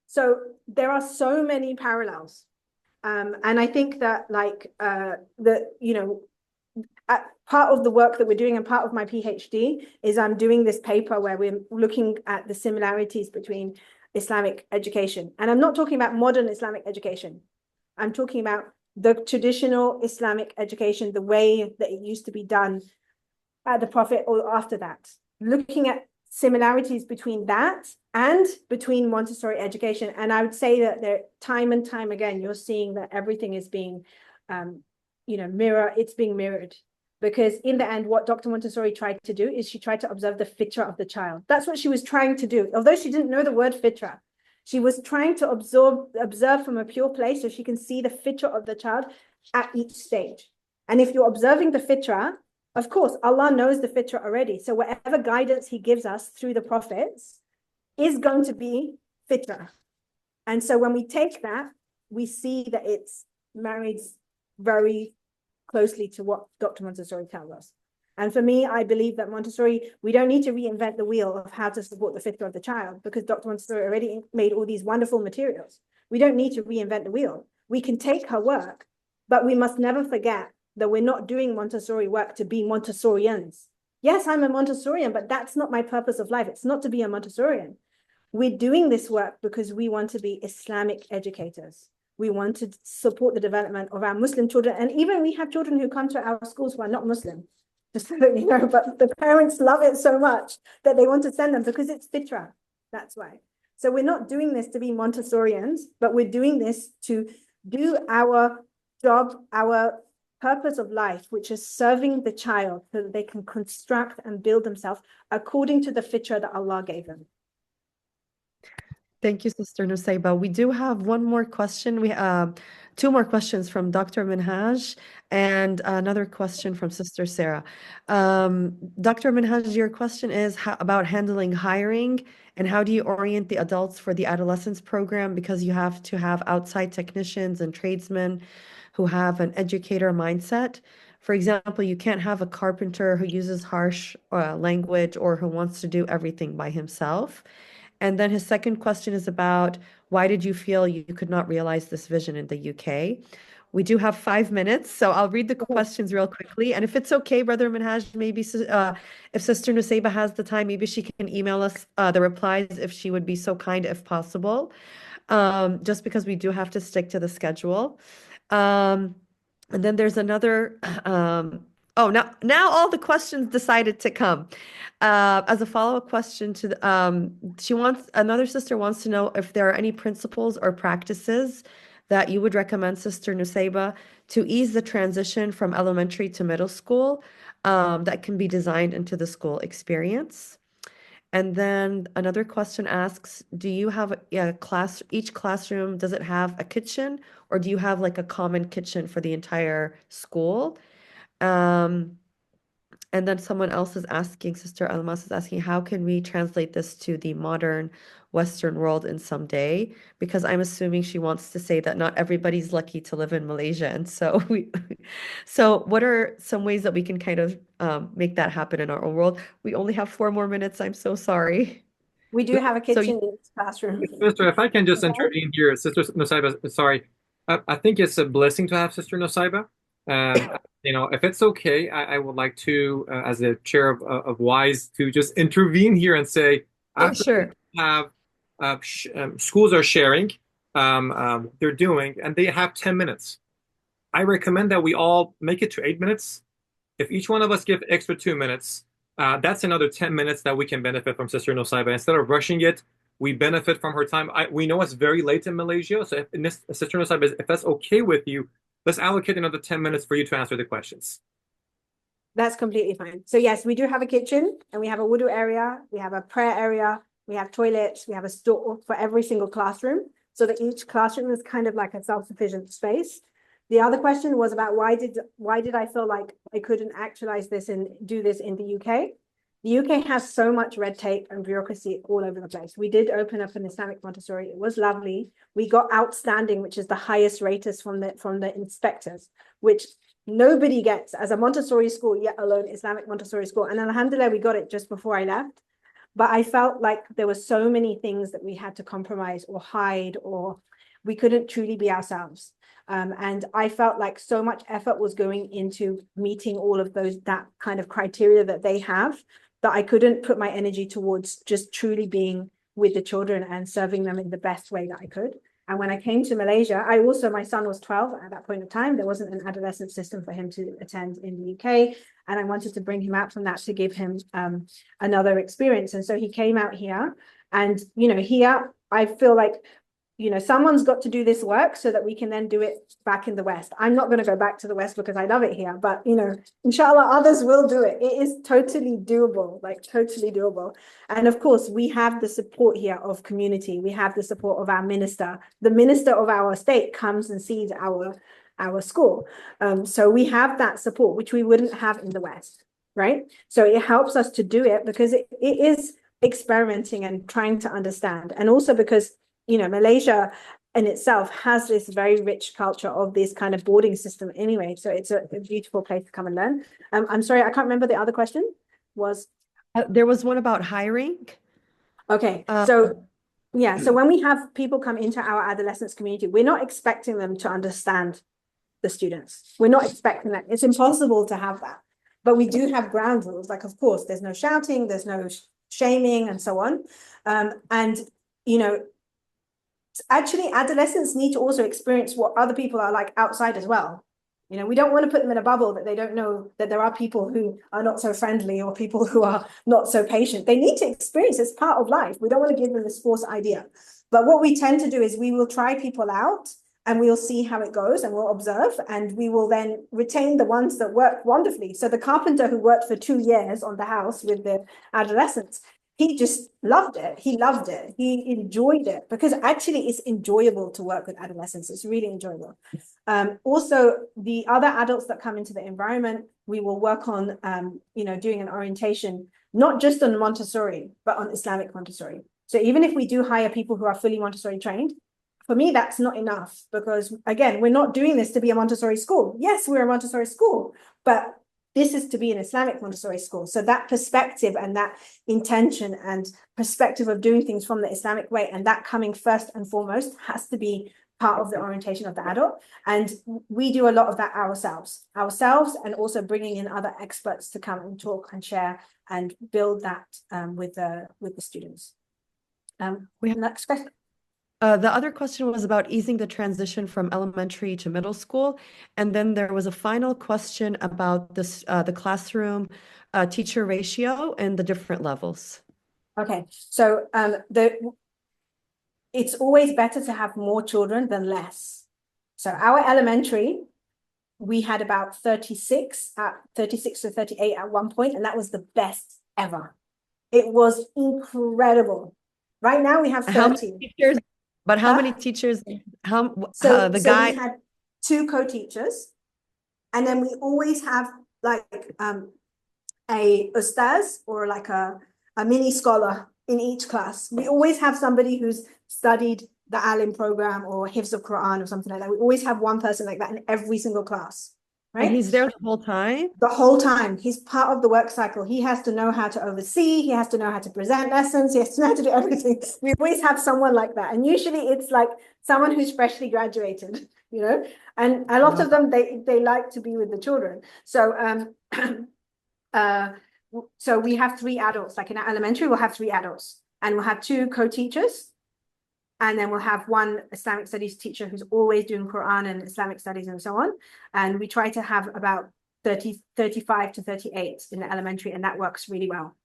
So there are so many parallels. And I think that part of the work that we're doing and part of my PhD is I'm doing this paper where we're looking at the similarities between Islamic education. And I'm not talking about modern Islamic education. I'm talking about the traditional Islamic education, the way that it used to be done at the Prophet or after that. Looking at similarities between that and between Montessori education. And I would say that there, time and time again, you're seeing that everything is being, it's being mirrored. Because in the end, what Dr. Montessori tried to do is she tried to observe the fitra of the child. That's what she was trying to do. Although she didn't know the word fitra, she was trying to observe from a pure place so she can see the fitra of the child at each stage. And if you're observing the fitra, of course, Allah knows the fitra already. So whatever guidance he gives us through the prophets is going to be fitra. And so when we take that, we see that it's married very closely to what Dr. Montessori tells us. And for me, I believe that Montessori, we don't need to reinvent the wheel of how to support the fitra of the child because Dr. Montessori already made all these wonderful materials. We don't need to reinvent the wheel. We can take her work, but we must never forget that we're not doing Montessori work to be Montessorians. Yes, I'm a Montessorian, but that's not my purpose of life. It's not to be a Montessorian. We're doing this work because we want to be Islamic educators. We want to support the development of our Muslim children. And even we have children who come to our schools who are not Muslim, just so that you know, but the parents love it so much that they want to send them because it's fitra. That's why. So we're not doing this to be Montessorians, but we're doing this to do our job, our purpose of life, which is serving the child so that they can construct and build themselves according to the fitra that Allah gave them. Thank you, Sister Nusaibah. We do have one more question. We two more questions from Dr. Minhaj and another question from Sister Sarah. Dr. Minhaj, your question is about handling hiring and how do you orient the adults for the adolescence program because you have to have outside technicians and tradesmen who have an educator mindset. For example, you can't have a carpenter who uses harsh language or who wants to do everything by himself. And then his second question is about why did you feel you could not realize this vision in the UK? We do have 5 minutes, so I'll read the questions real quickly. And if it's okay, Brother Minhaj, maybe if Sister Nusaibah has the time, maybe she can email us the replies if she would be so kind, if possible, just because we do have to stick to the schedule. And then there's another, oh, now all the questions decided to come. As a follow-up question to another sister wants to know if there are any principles or practices that you would recommend, Sister Nusaibah, to ease the transition from elementary to middle school, that can be designed into the school experience. And then another question asks, do you have each classroom, does it have a kitchen, or do you have like a common kitchen for the entire school? And then someone else is asking, Sister Almas is asking, how can we translate this to the modern Western world in some day? Because I'm assuming she wants to say that not everybody's lucky to live in Malaysia. And so so what are some ways that we can kind of make that happen in our own world? We only have 4 more minutes. I'm so sorry. We do have a So kitchen in this classroom. Sister, if I can just Okay. intervene here, Sister Nusaibah, sorry. I think it's a blessing to have Sister Nusaibah. If it's okay, I would like to, as the chair of WISE, to just intervene here and say, after sure. we have schools are sharing, they're doing, and they have 10 minutes. I recommend that we all make it to 8 minutes. If each one of us give extra 2 minutes, that's another 10 minutes that we can benefit from Sister Nusaibah. Instead of rushing it, we benefit from her time. We know it's very late in Malaysia, so Sister Nusaibah, if that's okay with you, let's allocate another 10 minutes for you to answer the questions. That's completely fine. So yes, we do have a kitchen and we have a wudu area, we have a prayer area, we have toilets, we have a store for every single classroom, so that each classroom is kind of like a self-sufficient space. The other question was about why did I feel like I couldn't actualize this and do this in the UK? The UK has so much red tape and bureaucracy all over the place. We did open up an Islamic Montessori. It was lovely. We got outstanding, which is the highest raters from the inspectors, which nobody gets as a Montessori school, yet alone Islamic Montessori school. And alhamdulillah, we got it just before I left. But I felt like there were so many things that we had to compromise or hide, or we couldn't truly be ourselves. And I felt like so much effort was going into meeting all of that kind of criteria that they have, that I couldn't put my energy towards just truly being with the children and serving them in the best way that I could. And when I came to Malaysia, my son was 12 at that point of time. There wasn't an adolescent system for him to attend in the UK. And I wanted to bring him out from that to give him another experience. And so he came out here. And, here, I feel like, someone's got to do this work so that we can then do it back in the West. I'm not going to go back to the West because I love it here, but, inshallah, others will do it. It is totally doable, like totally doable. And of course, we have the support here of community. We have the support of our minister. The minister of our state comes and sees our school. So we have that support, which we wouldn't have in the West, right? So it helps us to do it because it is experimenting and trying to understand. And also because Malaysia in itself has this very rich culture of this kind of boarding system anyway. So it's a beautiful place to come and learn. I'm sorry, I can't remember the other question was. There was one about hiring. Okay, so yeah, so when we have people come into our adolescents community, we're not expecting them to understand the students. We're not expecting that. It's impossible to have that. But we do have ground rules. Like, of course, there's no shouting, there's no shaming and so on. Actually, adolescents need to also experience what other people are like outside as well. We don't want to put them in a bubble that they don't know that there are people who are not so friendly or people who are not so patient. They need to experience it's part of life. We don't want to give them this false idea. But what we tend to do is we will try people out and we'll see how it goes and we'll observe, and we will then retain the ones that work wonderfully. So the carpenter who worked for 2 years on the house with the adolescents, he just loved it. He loved it. He enjoyed it because actually it's enjoyable to work with adolescents. It's really enjoyable. Also, the other adults that come into the environment, we will work on, doing an orientation, not just on Montessori, but on Islamic Montessori. So even if we do hire people who are fully Montessori trained, for me, that's not enough because, again, we're not doing this to be a Montessori school. Yes, we're a Montessori school, but this is to be an Islamic Montessori school. So that perspective and that intention and perspective of doing things from the Islamic way, and that coming first and foremost, has to be part of the orientation of the adult. And we do a lot of that ourselves, and also bringing in other experts to come and talk and share and build that with the students. We have Next question. the other question was about easing the transition from elementary to middle school. And then there was a final question about this, the classroom teacher ratio and the different levels. Okay, so it's always better to have more children than less. So our elementary, we had about 36 to 38 at one point, and that was the best ever. It was incredible. Right now we have 30. How many teachers? But how many teachers? So the guy? we had 2 co-teachers, and then we always have like a ustaz or like a mini scholar in each class. We always have somebody who's studied the Alim program or Hifz of Quran or something like that. We always have one person like that in every single class, right? And he's there the whole time? The whole time. He's part of the work cycle. He has to know how to oversee. He has to know how to present lessons. He has to know how to do everything. We always have someone like that. And usually it's like someone who's freshly graduated, you know, and a lot of them, they like to be with the children. So, so we have 3 adults, like in our elementary, we'll have 3 adults, and we'll have 2 co-teachers. And then we'll have 1 Islamic studies teacher who's always doing Quran and Islamic studies and so on. And we try to have about 35 to 38 in the elementary, and that works really well.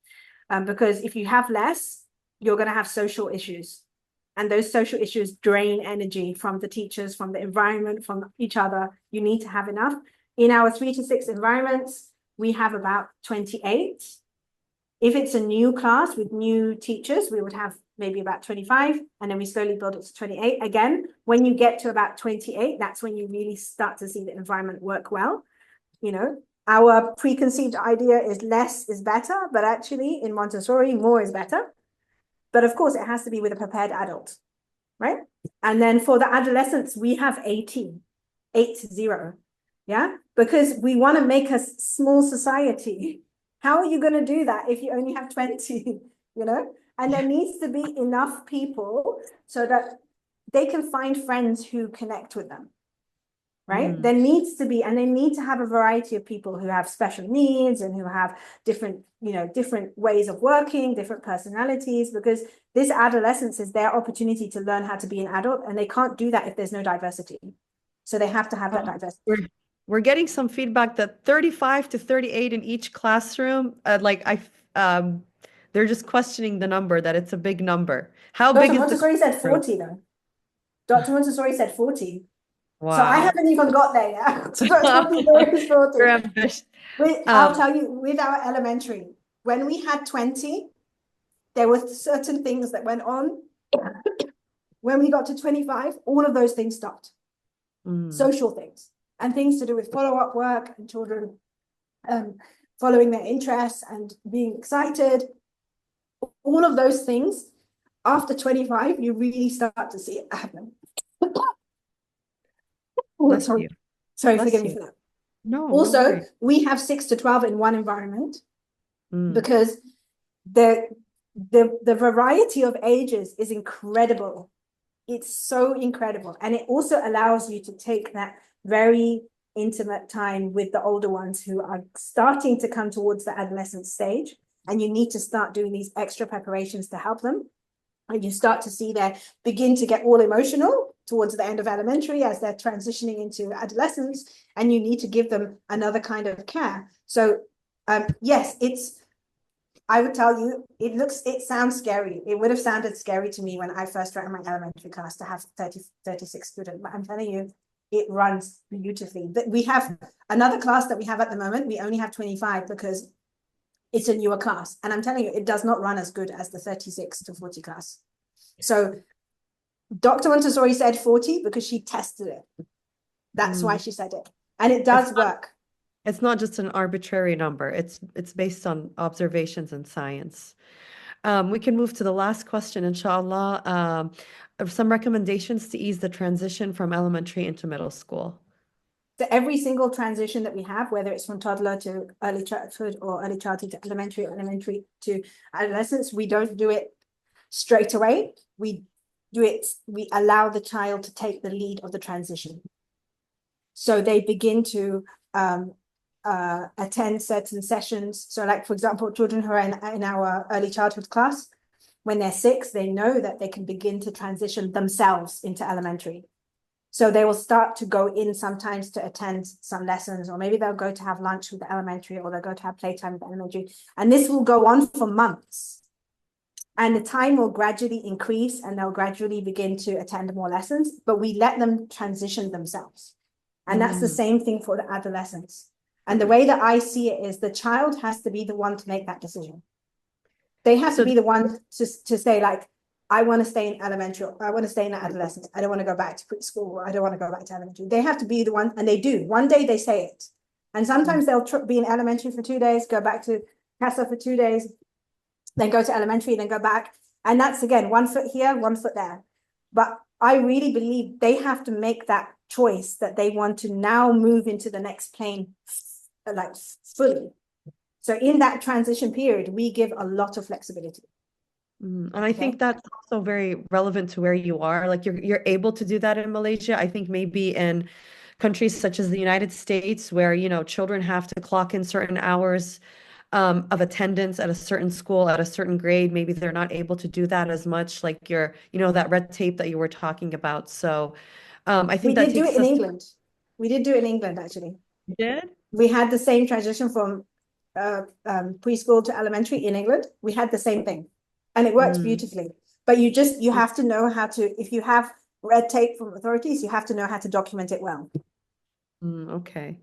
Because if you have less, you're going to have social issues. And those social issues drain energy from the teachers, from the environment, from each other. You need to have enough. In our 3 to 6 environments, we have about 28. If it's a new class with new teachers, we would have maybe about 25, and then we slowly build it to 28. Again, when you get to about 28, that's when you really start to see the environment work well. You know, our preconceived idea is less is better, but actually in Montessori, more is better. But of course, it has to be with a prepared adult, right? And then for the adolescents, we have 80, yeah? Because we want to make a small society. How are you going to do that if you only have 20, you know? And there needs to be enough people so that they can find friends who connect with them, right? There needs to be, and they need to have a variety of people who have special needs and who have different, you know, different ways of working, different personalities, because this adolescence is their opportunity to learn how to be an adult, and they can't do that if there's no diversity. So they have to have that diversity. We're getting some feedback that 35 to 38 in each classroom, they're just questioning the number, that it's a big number. How big is Montessori said 40 though. Dr. Montessori said 40. Wow. So I haven't even got there yet. So it's 40. You're ambitious. I'll tell you, with our elementary, when we had 20, there were certain things that went on. When we got to 25, all of those things stopped. Social things and things to do with follow-up work and children following their interests and being excited. All of those things, after 25, you really start to see it happen. Sorry, forgive me for that. No. Also, we have 6 to 12 in one environment because the variety of ages is incredible. It's so incredible. And it also allows you to take that very intimate time with the older ones who are starting to come towards the adolescent stage. And you need to start doing these extra preparations to help them. And you start to see them begin to get all emotional towards the end of elementary as they're transitioning into adolescence. And you need to give them another kind of care. So yes, I would tell you, it sounds scary. It would have sounded scary to me when I first ran my elementary class to have 36 students. But I'm telling you, it runs beautifully. But we have another class that we have at the moment. We only have 25 because it's a newer class. And I'm telling you, it does not run as good as the 36 to 40 class. So Dr. Montessori said 40 because she tested it. That's why she said it. And it does work. It's not just an arbitrary number. It's based on observations and science. We can move to the last question, inshallah. Some recommendations to ease the transition from elementary into middle school. So every single transition that we have, whether it's from toddler to early childhood or early childhood to elementary to adolescence, we don't do it straight away. We allow the child to take the lead of the transition. So they begin to attend certain sessions. So like, for example, children who are in our early childhood class, when they're 6, they know that they can begin to transition themselves into elementary. So they will start to go in sometimes to attend some lessons, or maybe they'll go to have lunch with the elementary, or they'll go to have playtime with the elementary. And this will go on for months. And the time will gradually increase, and they'll gradually begin to attend more lessons, but we let them transition themselves. And that's the same thing for the adolescents. And the way that I see it is the child has to be the one to make that decision. They have to be the one to say, like, I want to stay in elementary, I want to stay in adolescence, I don't want to go back to preschool, or I don't want to go back to elementary. They have to be the one, and they do. One day they say it. And sometimes they'll be in elementary for 2 days, go back to CASA for 2 days, then go to elementary, then go back. And that's, again, 1 foot here, 1 foot there. But I really believe they have to make that choice that they want to now move into the next plane, like, fully. So in that transition period, we give a lot of flexibility. And I think that's also very relevant to where you are. Like you're able to do that in Malaysia. I think maybe in countries such as the United States, where, you know, children have to clock in certain hours of attendance at a certain school at a certain grade, maybe they're not able to do that as much, like that red tape that you were talking about. So I think we did do it in England. We did do it in England, actually. You did? We had the same transition from preschool to elementary in England. We had the same thing, and it worked beautifully. But you have to know how to, if you have red tape from authorities, you have to know how to document it well. Okay.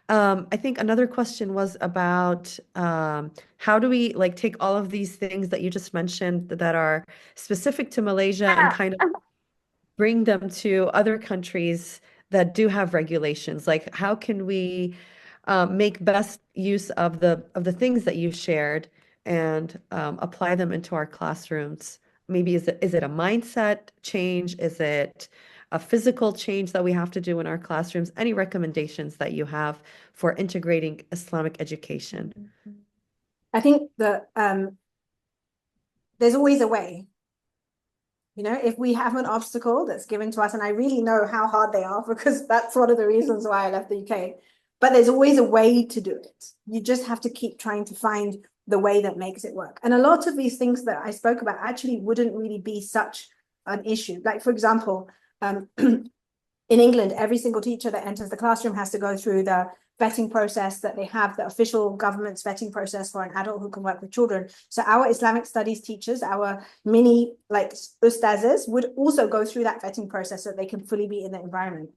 I think another question was about how do we like take all of these things that you just mentioned that are specific to Malaysia and kind of bring them to other countries that do have regulations? Like, how can we make best use of the things that you shared and apply them into our classrooms? Maybe is it a mindset change? Is it a physical change that we have to do in our classrooms? Any recommendations that you have for integrating Islamic education? I think that there's always a way. You know, if we have an obstacle that's given to us, and I really know how hard they are, because that's one of the reasons why I left the UK, but there's always a way to do it. You just have to keep trying to find the way that makes it work. And a lot of these things that I spoke about actually wouldn't really be such an issue. Like, for example, in England, every single teacher that enters the classroom has to go through the vetting process that they have, the official government's vetting process for an adult who can work with children. So our Islamic studies teachers, our mini like ustazes, would also go through that vetting process so that they can fully be in the environment.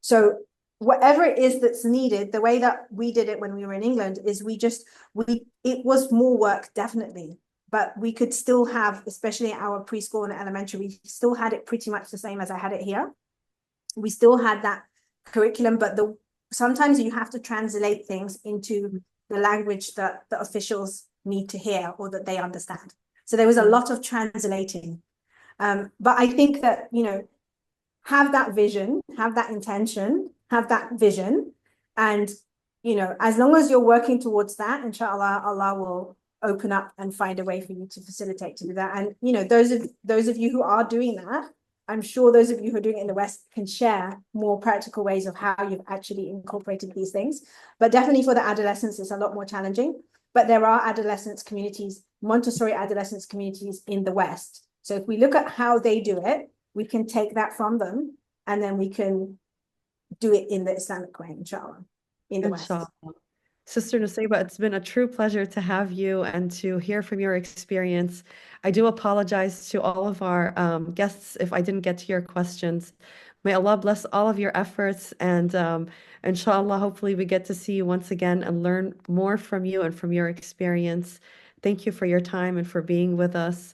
So whatever it is that's needed, the way that we did it when we were in England is it was more work, definitely, but we could still have, especially our preschool and elementary, we still had it pretty much the same as I had it here. We still had that curriculum, but sometimes you have to translate things into the language that the officials need to hear or that they understand. So there was a lot of translating. But I think that, you know, have that vision, have that intention, have that vision. And, you know, as long as you're working towards that, inshallah, Allah will open up and find a way for you to facilitate to do that. And, you know, those of you who are doing that, I'm sure those of you who are doing it in the West can share more practical ways of how you've actually incorporated these things. But definitely for the adolescents, it's a lot more challenging. But there are adolescents communities, Montessori adolescents communities in the West. So if we look at how they do it, we can take that from them, and then we can do it in the Islamic way, inshallah, in the West. Sister Nusaibah, it's been a true pleasure to have you and to hear from your experience. I do apologize to all of our guests if I didn't get to your questions. May Allah bless all of your efforts, and inshallah, hopefully we get to see you once again and learn more from you and from your experience. Thank you for your time and for being with us.